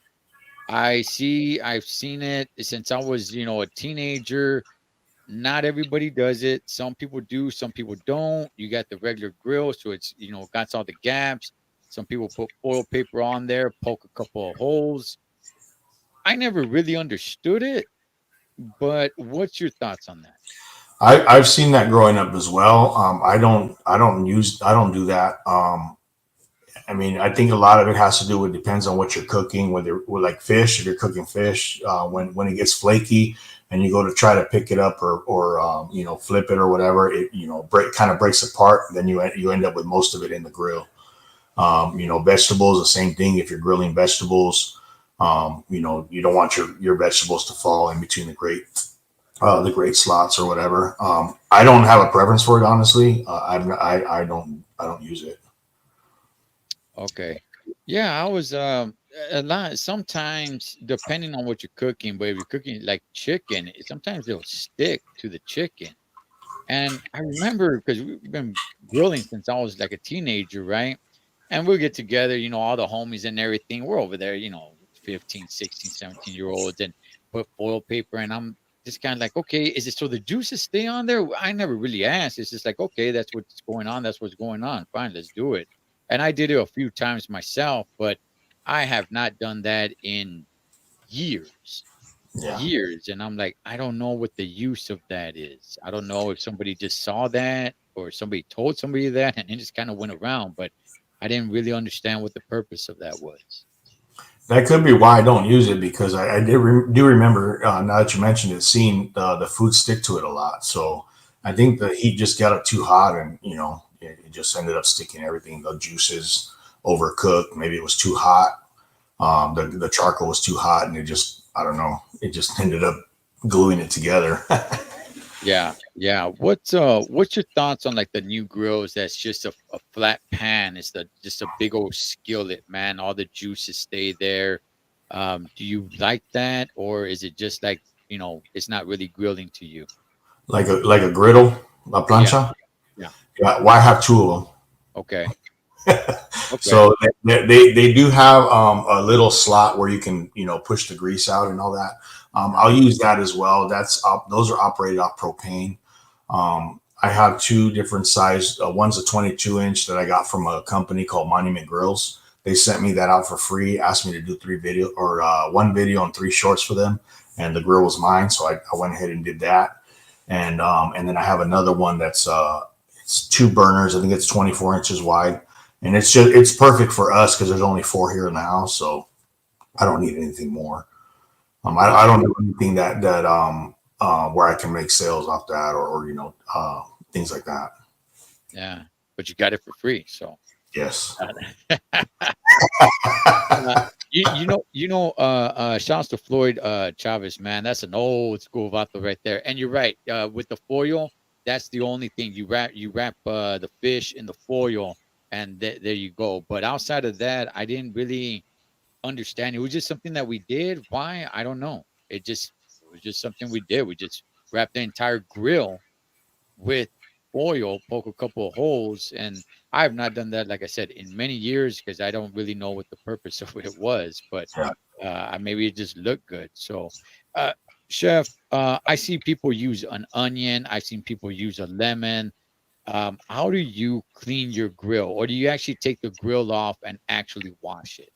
Speaker 1: I've seen it since I was, a teenager. Not everybody does it. Some people do, some people don't. You got the regular grill, so it's, got all the gaps. Some people put foil paper on there, poke a couple of holes. I never really understood it, but what's your thoughts on that?
Speaker 3: I've seen that growing up as well. I don't do that. I mean, I think a lot of it has to do with depends on what you're cooking. Whether with like fish, if you're cooking fish, when it gets flaky and you go to try to pick it up or flip it or whatever, it kind of breaks apart. Then you end up with most of it in the grill. Vegetables, the same thing. If you're grilling vegetables, you don't want your vegetables to fall in between the great slots or whatever. I don't have a preference for it, honestly. I don't use it.
Speaker 1: Okay. Yeah, I was a lot sometimes depending on what you're cooking, but if you're cooking like chicken, sometimes it'll stick to the chicken. And I remember because we've been grilling since I was like a teenager, right? And we'll get together, all the homies and everything. We're over there, 15, 16, 17-year olds and put foil paper. And I'm just kind of like, okay, is it so the juices stay on there? I never really asked. It's just like, okay, that's what's going on. That's what's going on. Fine, let's do it. And I did it a few times myself, but I have not done that in years
Speaker 3: Yeah.
Speaker 1: years. And I'm like, I don't know what the use of that is. I don't know if somebody just saw that or somebody told somebody that and it just kind of went around, but I didn't really understand what the purpose of that was.
Speaker 3: That could be why I don't use it because do remember now that you mentioned it, seeing the food stick to it a lot. So I think the heat just got it too hot, and it just ended up sticking everything. The juices overcooked. Maybe it was too hot. The charcoal was too hot, and it just I don't know. It just ended up gluing it together.
Speaker 1: Yeah, yeah. What's your thoughts on like the new grills that's just a flat pan? It's just a big old skillet, man. All the juices stay there. Do you like that, or is it just like, it's not really grilling to you?
Speaker 3: Like a griddle, a
Speaker 1: Yeah,
Speaker 3: plancha.
Speaker 1: yeah.
Speaker 3: Yeah, why have two of them?
Speaker 1: Okay. Okay.
Speaker 3: So they do have a little slot where you can push the grease out and all that. I'll use that as well. Those are operated off propane. I have two different size. One's a 22-inch that I got from a company called Monument Grills. They sent me that out for free. Asked me to do one video and three shorts for them, and the grill was mine. So I went ahead and did that. And then I have another one that's it's two burners. I think it's 24 inches wide, and it's perfect for us because there's only four here in the house, so I don't need anything more. I don't do anything where I can make sales off that or things like that.
Speaker 1: Yeah, but you got it for free, so.
Speaker 3: Yes.
Speaker 1: Shouts to Floyd Chavez, man. That's an old school vato right there. And you're right. With the foil, that's the only thing you wrap the fish in the foil, and there you go. But outside of that, I didn't really understand. It was just something that we did. Why? I don't know. It was just something we did. We just wrapped the entire grill with oil, poke a couple of holes, and I have not done that, like I said, in many years because I don't really know what the purpose of it was, but
Speaker 3: Yeah.
Speaker 1: maybe it just looked good. So, uh, chef, I see people use an onion. I've seen people use a lemon. How do you clean your grill, or do you actually take the grill off and actually wash it?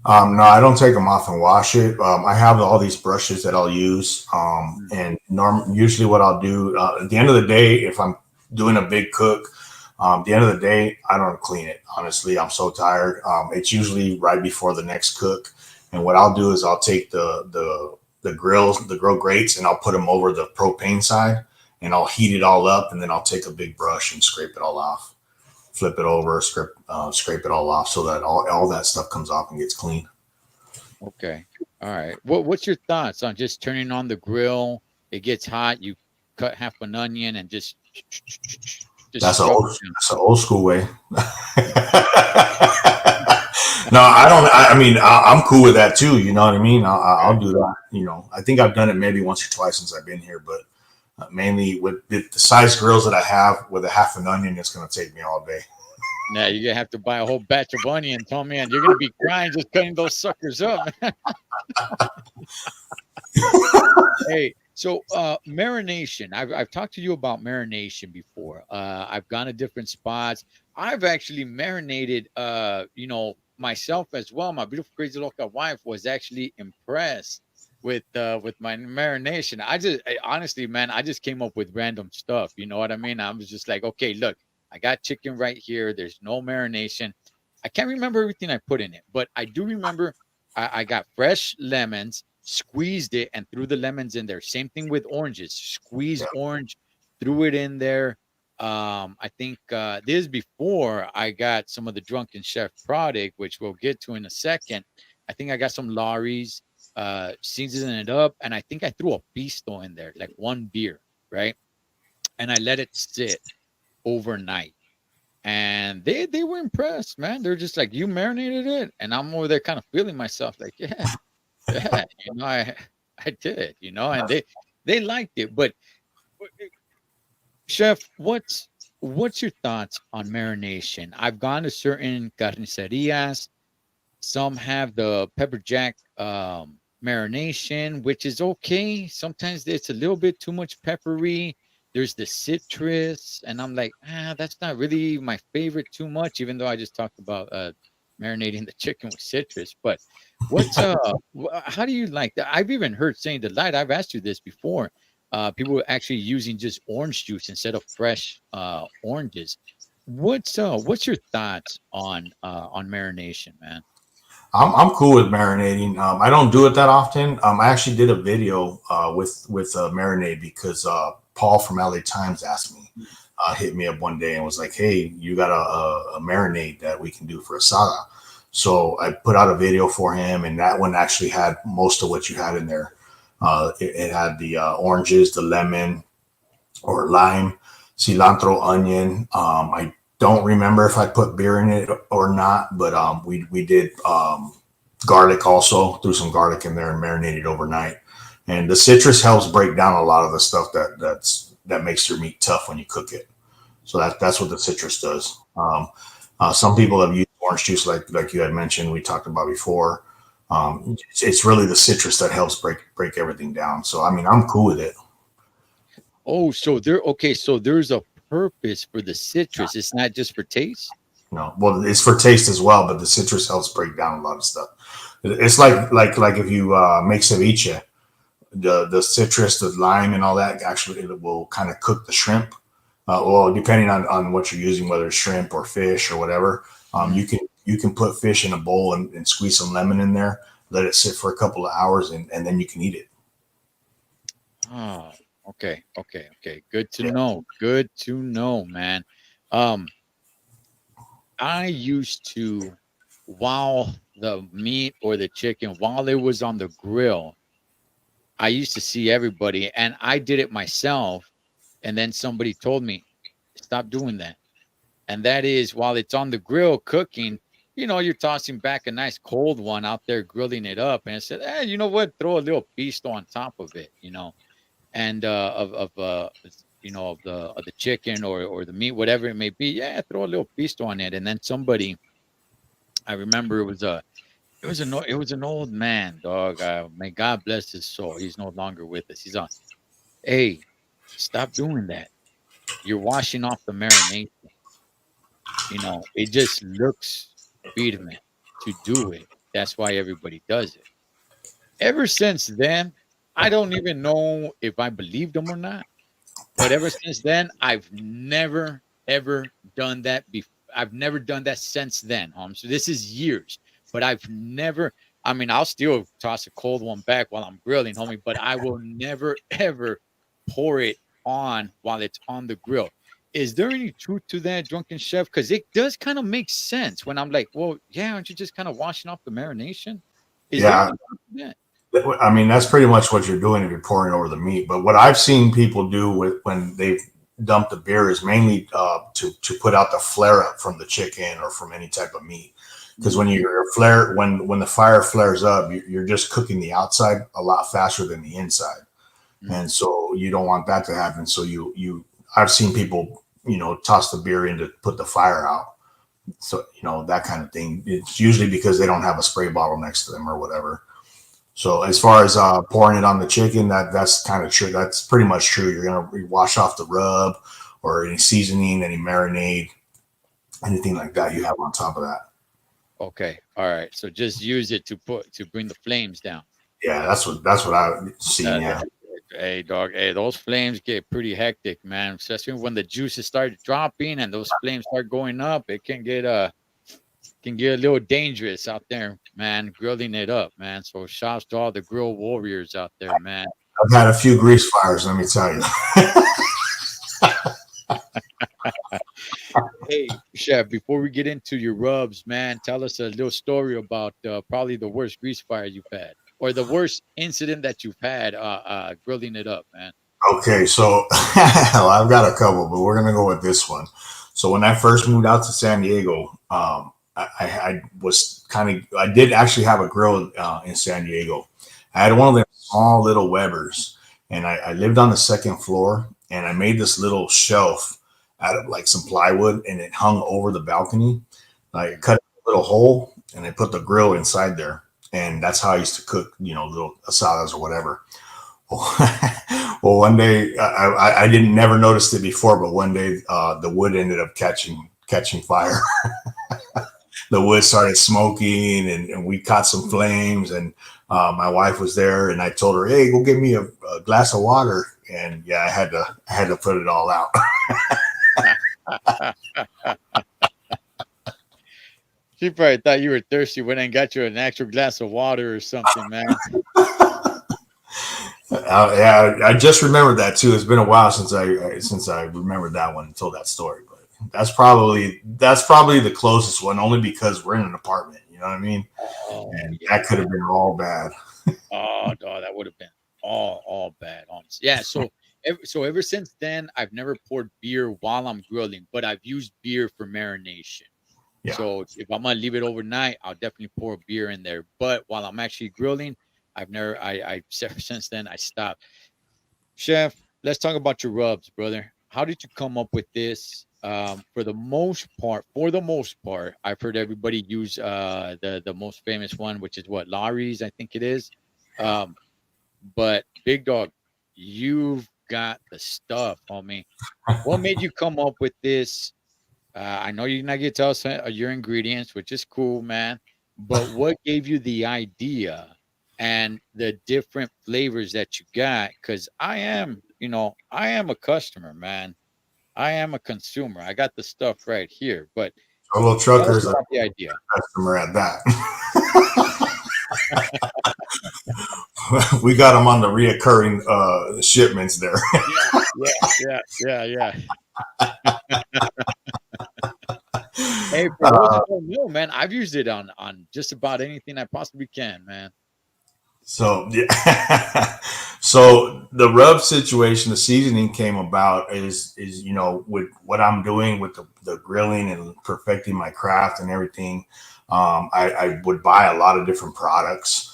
Speaker 3: No, I don't take them off and wash it. I have all these brushes that I'll use,
Speaker 1: Mm.
Speaker 3: and usually what I'll do at the end of the day, if I'm doing a big cook, at the end of the day, I don't clean it. Honestly, I'm so tired. It's usually right before the next cook, and what I'll do is I'll take the grill grates and I'll put them over the propane side, and I'll heat it all up, and then I'll take a big brush and scrape it all off, flip it over, scrape it all off so that all that stuff comes off and gets clean.
Speaker 1: Okay. All right. What's your thoughts on just turning on the grill? It gets hot. You cut half an onion and just stroke it down.
Speaker 3: That's an old school way. No, I don't. I mean, I'm cool with that too. You know what I mean? I'll do that. You know, I think I've done it maybe once or twice since I've been here, but mainly with the size grills that I have, with a half an onion, it's going to take me all day.
Speaker 1: Now you're gonna have to buy a whole batch of onions. Oh man, you're gonna be crying just cutting those suckers up. Hey, so marination. I've talked to you about marination before. I've gone to different spots. I've actually marinated myself as well. My beautiful crazy local wife was actually impressed with my marination. Honestly, man, I just came up with random stuff. You know what I mean? I was just like, okay, look, I got chicken right here. There's no marination. I can't remember everything I put in it, but I do remember I got fresh lemons, squeezed it, and threw the lemons in there. Same thing with oranges. Squeeze orange, threw it in there. I think this is before I got some of the Drunken Chef product, which we'll get to in a second. I think I got some Laurie's, seasoning it up, and I think I threw a pisto in there, like one beer, right? And I let it sit overnight. And they were impressed, man. They're just like, you marinated it, and I'm over there kind of feeling myself, like, yeah, yeah, I did, and they liked it. But chef, what's your thoughts on marination? I've gone to certain carnicerias. Some have the pepper jack marination, which is okay. Sometimes it's a little bit too much peppery. There's the citrus, and I'm like, that's not really my favorite too much, even though I just talked about marinating the chicken with citrus. But how do you like that? I've even heard saying delight. I've asked you this before. People were actually using just orange juice instead of fresh oranges. What's your thoughts on marination, man?
Speaker 3: I'm cool with marinating. I don't do it that often. I actually did a video with marinade because Paul from LA Times asked me, hit me up one day and was like, "Hey, you got a marinade that we can do for asada?" So I put out a video for him, and that one actually had most of what you had in there. It had the oranges, the lemon or lime, cilantro, onion. I don't remember if I put beer in it or not, but we did garlic also. Threw some garlic in there and marinated overnight. And the citrus helps break down a lot of the stuff that makes your meat tough when you cook it. So that's what the citrus does. Some people have used orange juice, like you had mentioned, we talked about before. It's really the citrus that helps break everything down. So I mean, I'm cool with it.
Speaker 1: Oh, so there's a purpose for the citrus. It's not just for taste.
Speaker 3: No, well, it's for taste as well, but the citrus helps break down a lot of stuff. It's like if you make ceviche, the citrus, the lime, and all that actually it will kind of cook the shrimp. Well, depending on what you're using, whether it's shrimp or fish or whatever,
Speaker 1: Mhm.
Speaker 3: you can put fish in a bowl and squeeze some lemon in there, let it sit for a couple of hours, and then you can eat it.
Speaker 1: Oh, okay. Good to
Speaker 3: Yeah.
Speaker 1: know. Good to know, man. Um, I used to, while the meat or the chicken, while it was on the grill, I used to see everybody, and I did it myself. And then somebody told me, stop doing that. And that is while it's on the grill cooking, you're tossing back a nice cold one out there, grilling it up. And I said, you know what? Throw a little pisto on top of it, and of the chicken or the meat, whatever it may be. Yeah, throw a little pisto on it. And then somebody, I remember it was an old man, dog. May God bless his soul. He's no longer with us. He's on. Hey, stop doing that. You're washing off the marinade. It just looks treatment to do it. That's why everybody does it. Ever since then, I don't even know if I believed them or not. But ever since then, I've never ever done that before. I've never done that since then, home. So this is years, but I've never. I mean, I'll still toss a cold one back while I'm grilling, homie, but I will never ever pour it on while it's on the grill. Is there any truth to that, Drunken Chef? Because it does kind of make sense when I'm like, well, yeah, aren't you just kind of washing off the marination? Is there
Speaker 3: Yeah,
Speaker 1: any truth to that?
Speaker 3: I mean, that's pretty much what you're doing if you're pouring over the meat. But what I've seen people do with when they've dumped the beer is mainly to put out the flare up from the chicken or from any type of meat. Because when you're flare when the fire flares up, you're just cooking the outside a lot faster than the inside,
Speaker 1: Mm.
Speaker 3: and so you don't want that to happen. So I've seen people toss the beer in to put the fire out. So that kind of thing. It's usually because they don't have a spray bottle next to them or whatever. So as far as pouring it on the chicken, that's kind of true. That's pretty much true. You're gonna wash off the rub or any seasoning, any marinade, anything like that you have on top of that.
Speaker 1: Okay, all right. So just use it to bring the flames down.
Speaker 3: Yeah, that's what I've seen.
Speaker 1: That,
Speaker 3: Yeah,
Speaker 1: that- hey, dog. Hey, those flames get pretty hectic, man. Especially when the juices start dropping and those flames start going up. It can get a little dangerous out there, man. Grilling it up, man. So shouts to all the grill warriors out there, man.
Speaker 3: I've had a few grease fires. Let me tell you.
Speaker 1: Hey, chef, before we get into your rubs, man, tell us a little story about probably the worst grease fire you've had or the worst incident that you've had grilling it up, man.
Speaker 3: Okay, so well, I've got a couple, but we're gonna go with this one. So when I first moved out to San Diego, I was I did actually have a grill in San Diego. I had one of them small little Webers, and I lived on the second floor, and I made this little shelf out of like some plywood, and it hung over the balcony. I cut a little hole, and I put the grill inside there, and that's how I used to cook, little asadas or whatever. Well, one day I didn't never noticed it before, but one day the wood ended up catching fire. The wood started smoking, and we caught some flames. And my wife was there, and I told her, "Hey, go get me a glass of water." And yeah, I had to put it all out.
Speaker 1: She probably thought you were thirsty when I got you an actual glass of water or something, man.
Speaker 3: Yeah, I just remembered that too. It's been a while since I remembered that one and told that story. But that's probably the closest one, only because we're in an apartment. You know what I mean?
Speaker 1: Oh
Speaker 3: And
Speaker 1: yeah.
Speaker 3: that could have been all bad.
Speaker 1: Oh, dog, that would have been all bad, honestly. Yeah. So ever since then, I've never poured beer while I'm grilling, but I've used beer for marination.
Speaker 3: Yeah.
Speaker 1: So if I'm gonna leave it overnight, I'll definitely pour beer in there. But while I'm actually grilling, I've never ever since then I stopped. Chef, let's talk about your rubs, brother. How did you come up with this? For the most part, I've heard everybody use the most famous one, which is what Laurie's, I think it is. Um, but Big Dog, you've got the stuff, homie. What made you come up with this? I know you're not gonna tell us your ingredients, which is cool, man. But what gave you the idea and the different flavors that you got? Because I am a customer, man. I am a consumer. I got the stuff right here. But
Speaker 3: Solo
Speaker 1: tell us
Speaker 3: truckers are
Speaker 1: about the idea.
Speaker 3: a customer at that. We got them on the reoccurring shipments there.
Speaker 1: Yeah, yeah. Hey, for those
Speaker 3: Uh,
Speaker 1: that don't know, man, I've used it on just about anything I possibly can, man.
Speaker 3: so yeah. So the rub situation, the seasoning came about is with what I'm doing with the grilling and perfecting my craft and everything. I would buy a lot of different products.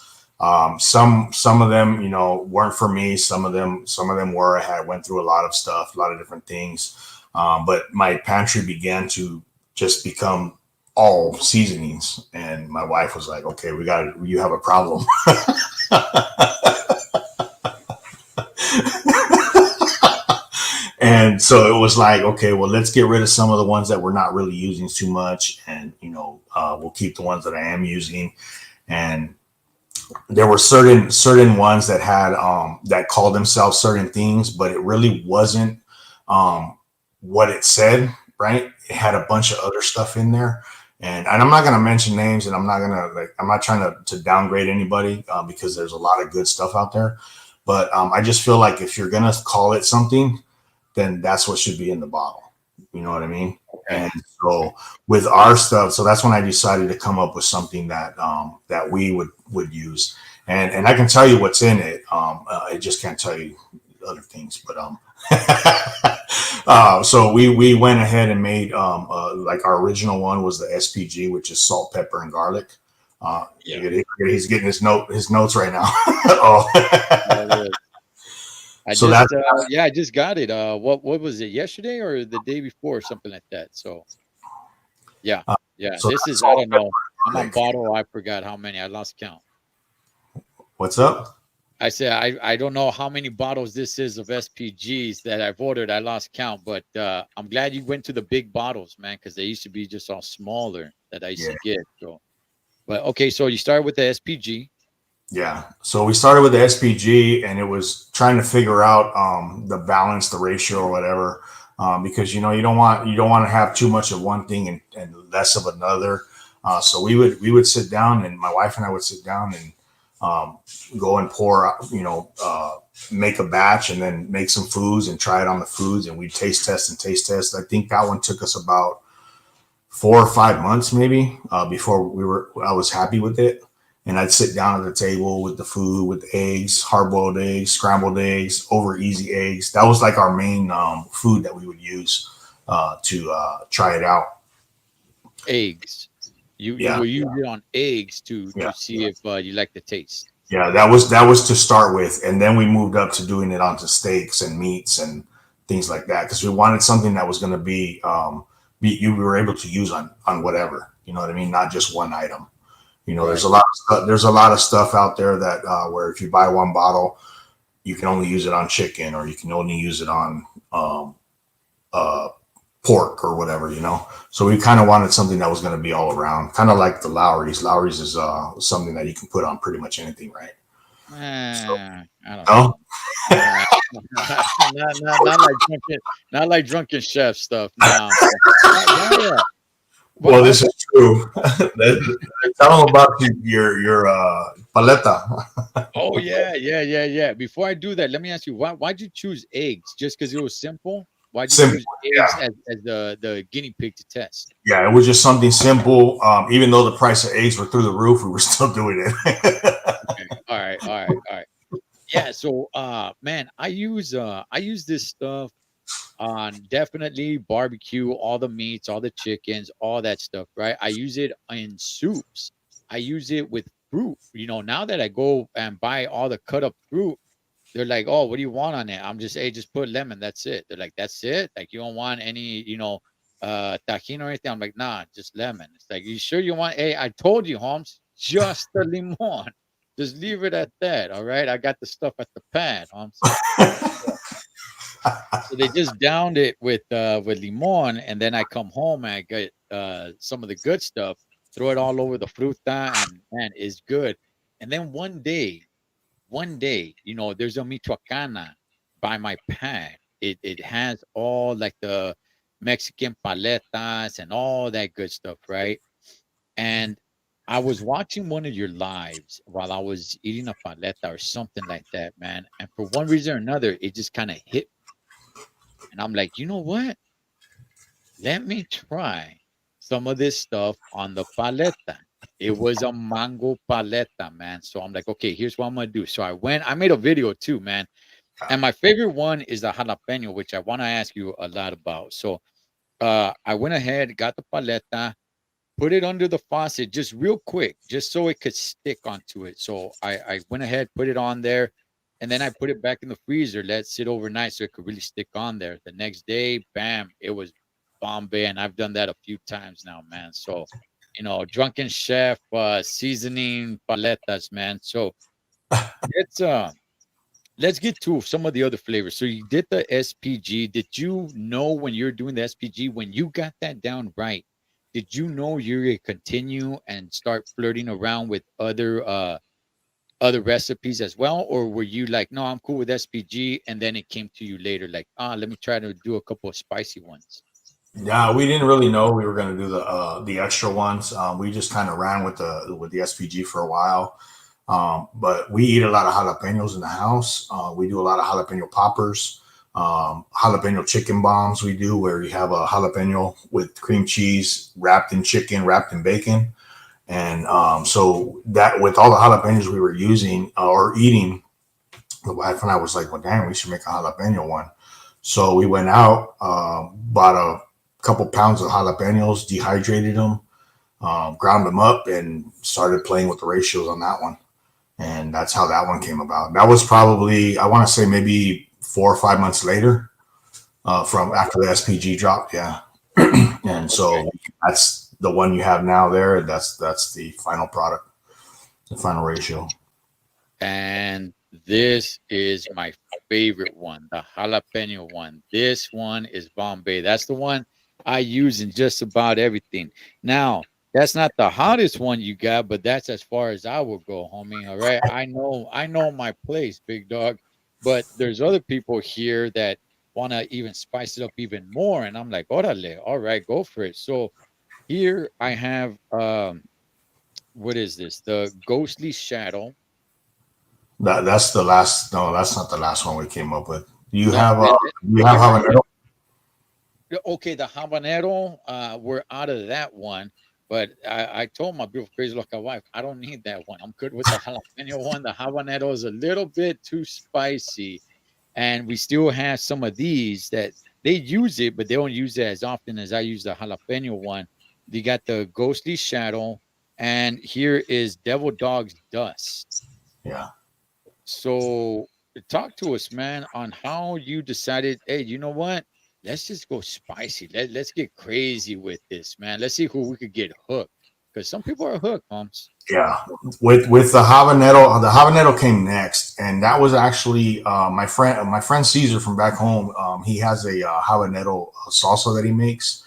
Speaker 3: Some of them, weren't for me. Some of them were. I had went through a lot of stuff, a lot of different things. But my pantry began to just become all seasonings, and my wife was like, "Okay, you have a problem." And so it was like, okay, well, let's get rid of some of the ones that we're not really using too much, and we'll keep the ones that I am using. And there were certain ones that had that called themselves certain things, but it really wasn't what it said. Right? It had a bunch of other stuff in there, and I'm not going to mention names, and I'm not trying to downgrade anybody because there's a lot of good stuff out there. But I just feel like if you're gonna call it something, then that's what should be in the bottle. You know what I mean?
Speaker 1: Okay.
Speaker 3: And so with our stuff, so that's when I decided to come up with something that that we would use. And I can tell you what's in it. I just can't tell you other things, but so we went ahead and made like our original one was the SPG, which is salt, pepper, and garlic.
Speaker 1: Yeah.
Speaker 3: He's getting his notes right now. Oh.
Speaker 1: I
Speaker 3: So
Speaker 1: just
Speaker 3: that's
Speaker 1: yeah, I just got it. What was it, yesterday or the day before, or something like that? So yeah, yeah.
Speaker 3: so
Speaker 1: This
Speaker 3: that's
Speaker 1: is, I
Speaker 3: salt,
Speaker 1: don't
Speaker 3: pepper,
Speaker 1: know. I'm on
Speaker 3: garlic.
Speaker 1: bottle. I forgot how many. I lost count.
Speaker 3: What's up?
Speaker 1: I said I don't know how many bottles this is of SPGs that I've ordered. I lost count, but I'm glad you went to the big bottles, man, because they used to be just all smaller that I used
Speaker 3: Yeah.
Speaker 1: to get. So, but okay, so you started with the SPG.
Speaker 3: Yeah. So we started with the SPG, and it was trying to figure out the balance, the ratio, or whatever, because you don't want to have too much of one thing and less of another. So we would sit down, and my wife and I would sit down and go and pour, make a batch, and then make some foods and try it on the foods, and we taste test and taste test. I think that one took us about 4 or 5 months, maybe, before I was happy with it. And I'd sit down at the table with the food, with eggs, hard-boiled eggs, scrambled eggs, over easy eggs. That was like our main food that we would use to try it out.
Speaker 1: Eggs. You
Speaker 3: Yeah,
Speaker 1: will use it on eggs to
Speaker 3: yeah,
Speaker 1: see if you like the taste.
Speaker 3: yeah. That was to start with, and then we moved up to doing it onto steaks and meats and things like that because we wanted something that was going to be you were able to use on whatever. You know what I mean? Not just one item. There's
Speaker 1: Right.
Speaker 3: a lot of stuff. There's a lot of stuff out there that where if you buy one bottle, you can only use it on chicken, or you can only use it on uh, pork or whatever. So we kind of wanted something that was going to be all around, kind of like the Lowry's. Lowry's is something that you can put on pretty much anything, right? So,
Speaker 1: I don't know.
Speaker 3: no?
Speaker 1: Nah, not like drunken chef stuff. No.
Speaker 3: Well,
Speaker 1: Why,
Speaker 3: this is true. Tell them about your paleta.
Speaker 1: oh yeah, yeah, yeah, yeah. Before I do that, let me ask you, why'd you choose eggs? Just because it was simple? Why'd you
Speaker 3: Simple.
Speaker 1: choose eggs as the guinea pig to test?
Speaker 3: Yeah, it was just something simple. Even though the price of eggs were through the roof, we were still doing it.
Speaker 1: Okay. All right, all right, all right. Yeah, so man, I use this stuff on definitely barbecue, all the meats, all the chickens, all that stuff, right? I use it in soups. I use it with fruit. Now that I go and buy all the cut up fruit, they're like, "Oh, what do you want on it?" I'm just, "Hey, just put lemon. That's it." They're like, "That's it? Like, you don't want any, tahini or anything?" I'm like, "Nah, just lemon." It's like, "You sure you want?" Hey, I told you, Holmes, just the limon. Just leave it at that. All right. I got the stuff at the pad, Holmes. So they just downed it with limon, and then I come home and I get some of the good stuff, throw it all over the fruta, and man, it's good. And then one day, there's a Michoacana by my pad. It has all like the Mexican paletas and all that good stuff, right? And I was watching one of your lives while I was eating a paleta or something like that, man. And for one reason or another, it just kind of hit me. And I'm like, you know what? Let me try some of this stuff on the paleta. It was a mango paleta, man. So I'm like, okay, here's what I'm gonna do. So I made a video too, man. And my favorite one is the jalapeno, which I want to ask you a lot about. So I went ahead, got the paleta, put it under the faucet just real quick, just so it could stick onto it. So I went ahead, put it on there, and then I put it back in the freezer, let it sit overnight so it could really stick on there. The next day, bam, it was Bombay, and I've done that a few times now, man. So, drunken chef seasoning paletas, man. So let's uh let's get to some of the other flavors. So you did the SPG. Did you know when you're doing the SPG, when you got that down right, did you know you're gonna continue and start flirting around with other recipes as well? Or were you like, no, I'm cool with SPG, and then it came to you later, like, let me try to do a couple of spicy ones?
Speaker 3: Yeah, we didn't really know we were going to do the extra ones. We just kind of ran with the SPG for a while. But we eat a lot of jalapenos in the house. We do a lot of jalapeno poppers, jalapeno chicken bombs we do, where you have a jalapeno with cream cheese wrapped in chicken, wrapped in bacon. And so that with all the jalapenos we were using or eating, the wife and I was like, well, damn, we should make a jalapeno one. So we went out, bought a couple pounds of jalapenos, dehydrated them, ground them up, and started playing with the ratios on that one. And that's how that one came about. That was probably, I want to say, maybe 4 or 5 months later, from after the SPG dropped. Yeah. And
Speaker 1: Okay.
Speaker 3: so that's the one you have now there. That's the final product, the final ratio.
Speaker 1: And this is my favorite one, the jalapeno one. This one is Bombay. That's the one I use in just about everything. Now, that's not the hottest one you got, but that's as far as I will go, homie. All right. I know my place, big dog. But there's other people here that want to even spice it up even more. And I'm like, orale, all right, go for it. So here I have what is this? The ghostly shadow.
Speaker 3: That's the last. No, that's not the last one we came up with. You
Speaker 1: No,
Speaker 3: have you have
Speaker 1: here we
Speaker 3: habanero.
Speaker 1: okay, the habanero, we're out of that one. But I told my beautiful crazy local wife, I don't need that one. I'm good with the jalapeno one. The habanero is a little bit too spicy. And we still have some of these that they use it, but they don't use it as often as I use the jalapeno one. You got the ghostly shadow, and here is Devil Dog's Dust.
Speaker 3: Yeah.
Speaker 1: So talk to us, man, on how you decided, hey, you know what? Let's just go spicy. Let's get crazy with this, man. Let's see who we could get hooked. Because some people are hooked, Holmes.
Speaker 3: Yeah, with the habanero came next, and that was actually my friend Caesar from back home. He has a habanero salsa that he makes,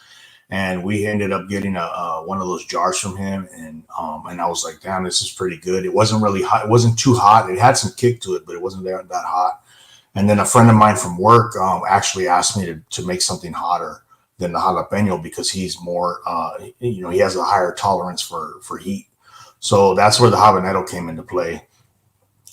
Speaker 3: and we ended up getting a one of those jars from him, and I was like, damn, this is pretty good. It wasn't really hot. It wasn't too hot. It had some kick to it, but it wasn't that hot. And then a friend of mine from work actually asked me to make something hotter than the jalapeno because he's more, he has a higher tolerance for heat. So that's where the habanero came into play.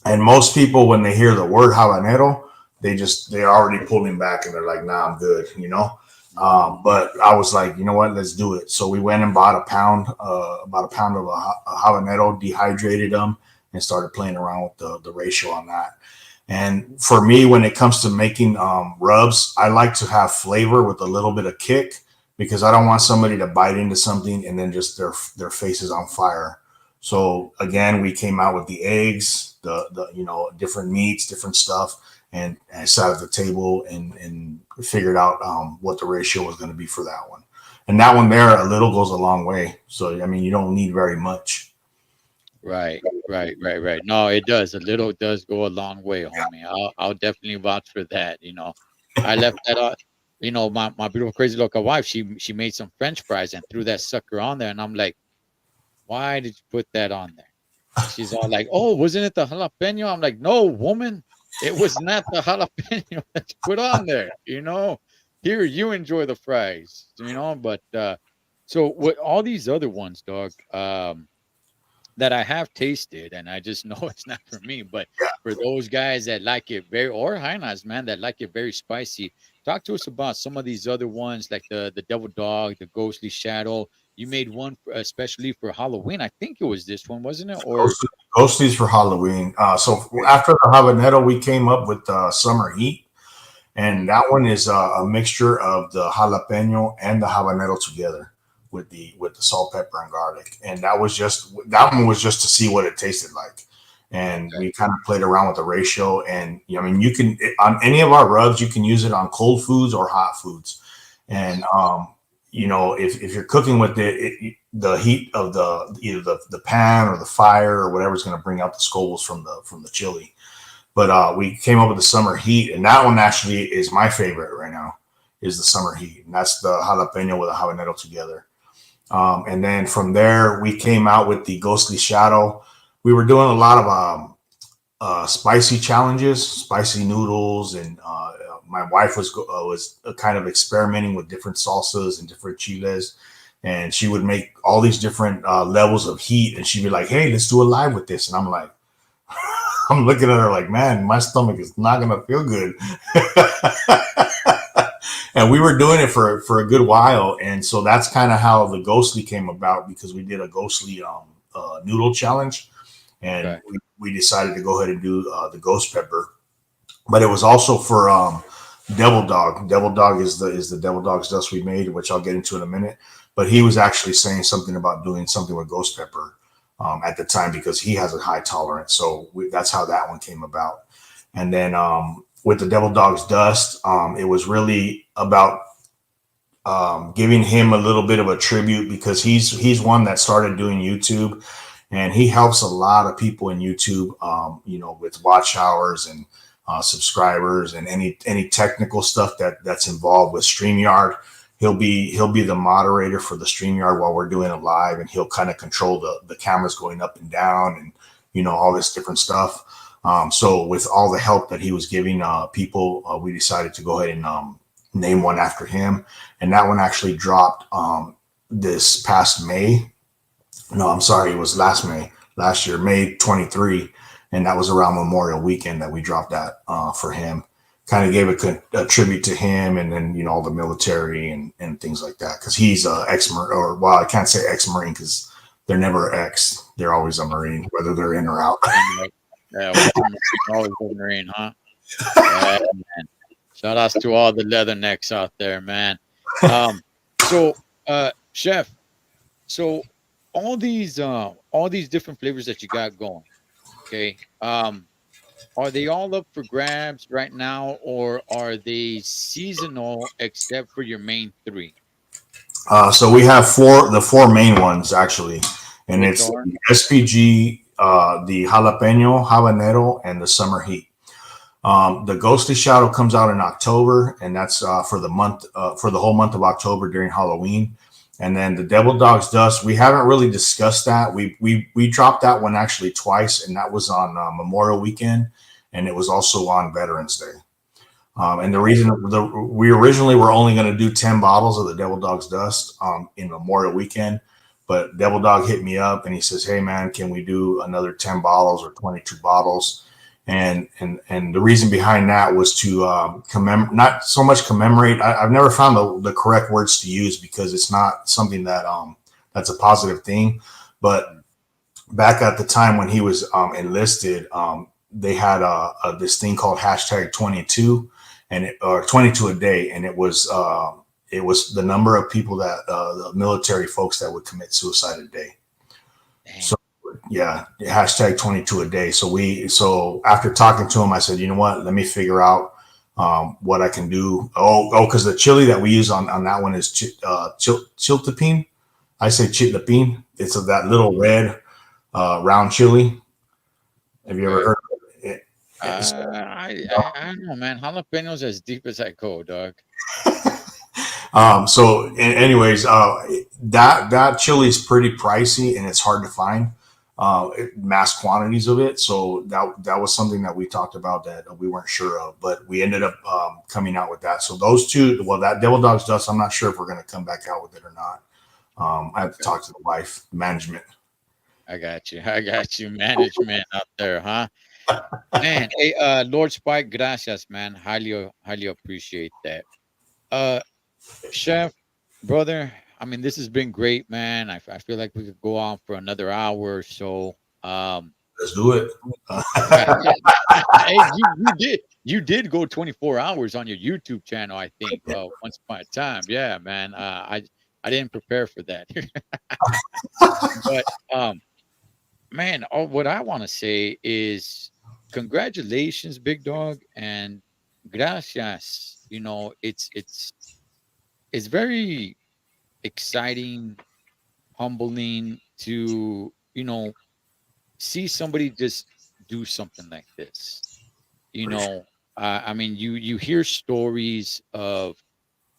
Speaker 3: And most people, when they hear the word habanero, they're already pulling back and they're like, nah, I'm good, you know. But I was like, you know what, let's do it. So we went and bought about a pound of a habanero, dehydrated them, and started playing around with the ratio on that. And for me, when it comes to making rubs, I like to have flavor with a little bit of kick because I don't want somebody to bite into something and then just their face is on fire. So again, we came out with the eggs, the different meats, different stuff, and I sat at the table and figured out what the ratio was going to be for that one. And that one there, a little goes a long way. So I mean, you don't need very much.
Speaker 1: Right, right. No, it does. A little does go a long way, homie. I'll definitely vouch for that. I left that out. My beautiful crazy local wife, she made some French fries and threw that sucker on there, and I'm like, why did you put that on there? She's all like, oh, wasn't it the jalapeno? I'm like, no, woman, it was not the jalapeno that you put on there. Here you enjoy the fries. But so with all these other ones, dog. That I have tasted, and I just know it's not for me. But for those guys that like it or Hainas, man, that like it very spicy, talk to us about some of these other ones, like the Devil Dog, the Ghostly Shadow. You made one especially for Halloween. I think it was this one, wasn't it? Or
Speaker 3: Ghosties for Halloween. So after the habanero, we came up with summer heat, and that one is a mixture of the jalapeno and the habanero together with the salt, pepper, and garlic. And that one was just to see what it tasted like. And we kind of played around with the ratio. And I mean, you can on any of our rubs, you can use it on cold foods or hot foods. And if you're cooking with the heat of either the pan or the fire or whatever is going to bring out the scobles from the chili. But we came up with the summer heat, and that one actually is my favorite right now. Is the summer heat, and that's the jalapeno with the habanero together. And then from there, we came out with the Ghostly Shadow. We were doing a lot of spicy challenges, spicy noodles, and my wife was kind of experimenting with different salsas and different chiles. And she would make all these different levels of heat, and she'd be like, "Hey, let's do a live with this." And I'm like, I'm looking at her like, "Man, my stomach is not gonna feel good." And we were doing it for a good while, and so that's kind of how the ghostly came about, because we did a ghostly noodle challenge, and
Speaker 1: Okay.
Speaker 3: we decided to go ahead and do the ghost pepper. But it was also for devil dog. Devil dog is the devil dog's dust we made, which I'll get into in a minute. But he was actually saying something about doing something with ghost pepper at the time, because he has a high tolerance. So that's how that one came about. And then with the devil dog's dust, it was really about giving him a little bit of a tribute, because he's one that started doing YouTube, and he helps a lot of people in YouTube, with watch hours and subscribers, and any technical stuff that's involved with StreamYard. He'll be the moderator for the StreamYard while we're doing it live, and he'll kind of control the cameras going up and down, and all this different stuff. So with all the help that he was giving people, we decided to go ahead and name one after him, and that one actually dropped this past May. No, I'm sorry, it was last year, May 23, and that was around Memorial Weekend that we dropped that for him. Kind of gave a tribute to him, and then all the military and things like that, because he's ex-Marine, or well, I can't say ex-Marine because they're never ex; they're always a Marine, whether they're in or out.
Speaker 1: Yeah, always Wolverine, huh? Yeah, man. Shout outs to all the leathernecks out there, man. So, chef, so all these different flavors that you got going, okay? Are they all up for grabs right now, or are they seasonal except for your main three?
Speaker 3: So we have the four main ones actually, and
Speaker 1: Which
Speaker 3: it's
Speaker 1: are
Speaker 3: the SPG, the jalapeno, habanero, and the summer heat. The ghostly shadow comes out in October, and that's for the whole month of October during Halloween. And then the devil dog's dust, we haven't really discussed that. We dropped that one actually twice, and that was on Memorial Weekend, and it was also on Veterans Day. And the reason we originally were only going to do 10 bottles of the Devil Dog's Dust in Memorial Weekend, but Devil Dog hit me up and he says, "Hey man, can we do another 10 bottles or 22 bottles?" And the reason behind that was to not so much commemorate. I've never found the correct words to use, because it's not something that's a positive thing. But back at the time when he was enlisted, they had this thing called hashtag 22, or 22 a day, and it was the number of people that the military folks that would commit suicide a day.
Speaker 1: Damn.
Speaker 3: So yeah, hashtag 22 a day. So after talking to him, I said, you know what? Let me figure out what I can do. Because the chili that we use on that one is chiltepin. I say chiltepin. It's that little red round chili. Have you ever heard of it?
Speaker 1: I don't know, man. Jalapenos as deep as I go, dog.
Speaker 3: Anyways, that chili is pretty pricey, and it's hard to find mass quantities of it. So that was something that we talked about that we weren't sure of, but we ended up coming out with that. So those two, well, that Devil Dog's Dust, I'm not sure if we're going to come back out with it or not. I have to talk to the wife, management.
Speaker 1: I got you. Management out there, huh? Man, hey, Lord Spike, gracias, man. Highly appreciate that. Uh, Chef, brother, I mean, this has been great, man. I feel like we could go on for another hour or so.
Speaker 3: Let's do it.
Speaker 1: Hey, you did go 24 hours on your YouTube channel, I think, once upon a time. Yeah, man. I didn't prepare for that. But man, what I want to say is congratulations, big dog, and gracias. It's very exciting, humbling to, see somebody just do something like this. You know, I mean, you hear stories of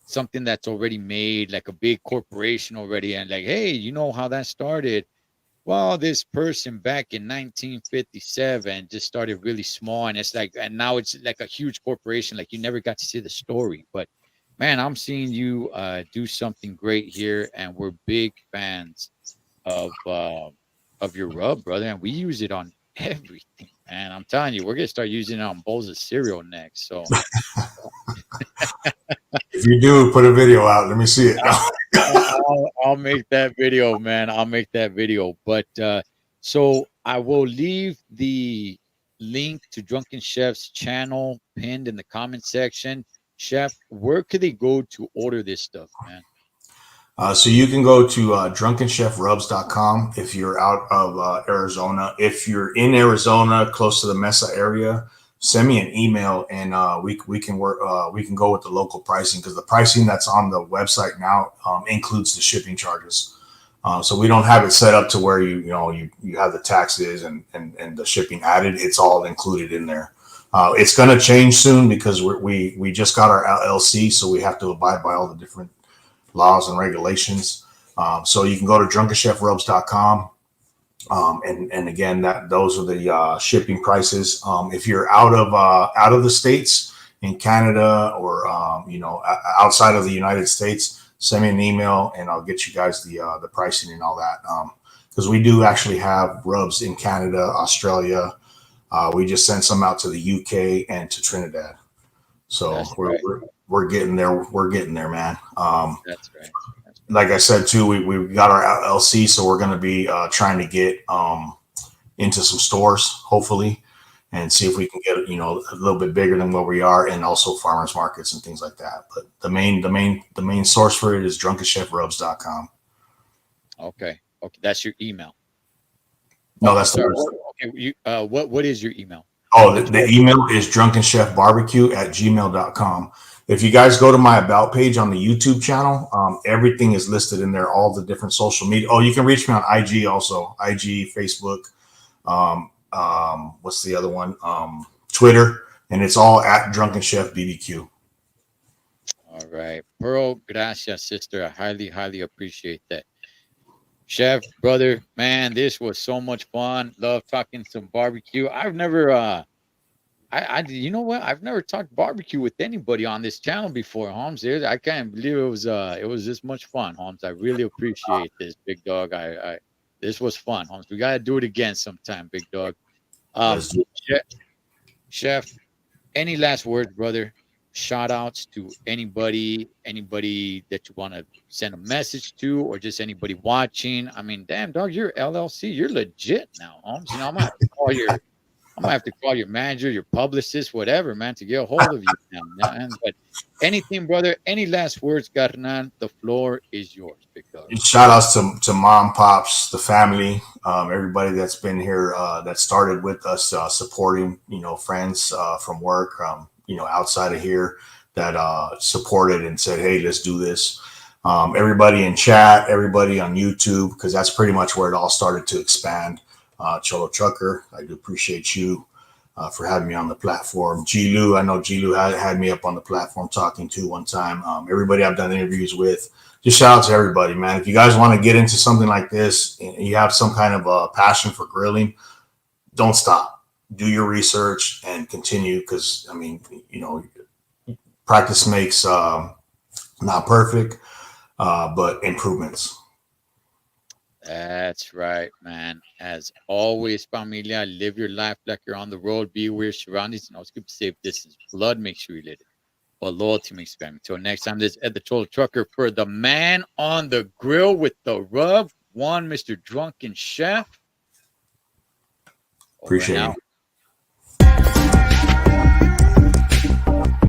Speaker 1: something that's already made, like a big corporation already, and like, hey, you know how that started? Well, this person back in 1957 just started really small, and it's like, and now it's like a huge corporation. Like you never got to see the story, but man, I'm seeing you do something great here, and we're big fans of your rub, brother, and we use it on everything. Man, I'm telling you, we're gonna start using it on bowls of cereal next. So
Speaker 3: If you do, put a video out. Let me see it.
Speaker 1: I'll make that video, man. I'll make that video. But so I will leave the link to Drunken Chef's channel pinned in the comment section. Chef, where could they go to order this stuff, man?
Speaker 3: So you can go to drunkenchefrubs.com if you're out of Arizona. If you're in Arizona, close to the Mesa area, send me an email and we can work. We can go with the local pricing because the pricing that's on the website now includes the shipping charges. So we don't have it set up to where you have the taxes and the shipping added. It's all included in there. It's going to change soon because we just got our LLC, so we have to abide by all the different laws and regulations. So you can go to drunkenchefrubs.com. And again, those are the shipping prices. If you're out of the States, in Canada or outside of the United States, send me an email and I'll get you guys the pricing and all that. Because we do actually have rubs in Canada, Australia. We just sent some out to the UK and to Trinidad. So we're getting there. We're getting there, man.
Speaker 1: That's right.
Speaker 3: Like I said too, we got our LLC, so we're going to be trying to get into some stores, hopefully, and see if we can get a little bit bigger than where we are, and also farmers markets and things like that. But the main source for it is drunkenchefrubs.com. Okay,
Speaker 1: that's your email.
Speaker 3: No, that's the
Speaker 1: okay. What is your email?
Speaker 3: Oh, the email is drunkenchefbarbecue@gmail.com. If you guys go to my about page on the YouTube channel, everything is listed in there, all the different social media. Oh, you can reach me on IG also, IG, Facebook. What's the other one? Twitter, and it's all at Drunken Chef BBQ.
Speaker 1: All right. Pearl, gracias, sister. I highly appreciate that. Chef, brother, man, this was so much fun. Love talking some barbecue. I've never you know what? I've never talked barbecue with anybody on this channel before, Holmes. I can't believe it was this much fun, Holmes. I really appreciate this, big dog. This was fun, Holmes. We gotta do it again sometime, big dog. Chef, any last words, brother? Shout outs to anybody that you want to send a message to, or just anybody watching. I mean, damn dog, you're LLC, you're legit now, Holmes. I'm gonna have to call your manager, your publicist, whatever, man, to get a hold of you now, man. But anything, brother, any last words, Carnan? The floor is yours, big dog.
Speaker 3: Shout outs to mom, pops, the family, everybody that's been here, that started with us, supporting, friends from work, outside of here that supported and said, hey, let's do this. Everybody in chat, everybody on YouTube, because that's pretty much where it all started to expand. Thecholotrucker, I do appreciate you for having me on the platform. G-Lou, I know G-Lou had me up on the platform talking to one time. Everybody I've done interviews with, just shout out to everybody, man. If you guys want to get into something like this and you have some kind of a passion for grilling, don't stop. Do your research and continue, because, I mean, practice makes not perfect, but improvements.
Speaker 1: That's right, man. As always, familia, live your life like you're on the road. Be aware of surroundings and always keep a safe distance. Blood makes you related, but loyalty makes family. Until next time, this is Thecholotrucker for the man on the grill with the rub. One, Mr. Drunken Chef.
Speaker 3: Appreciate it.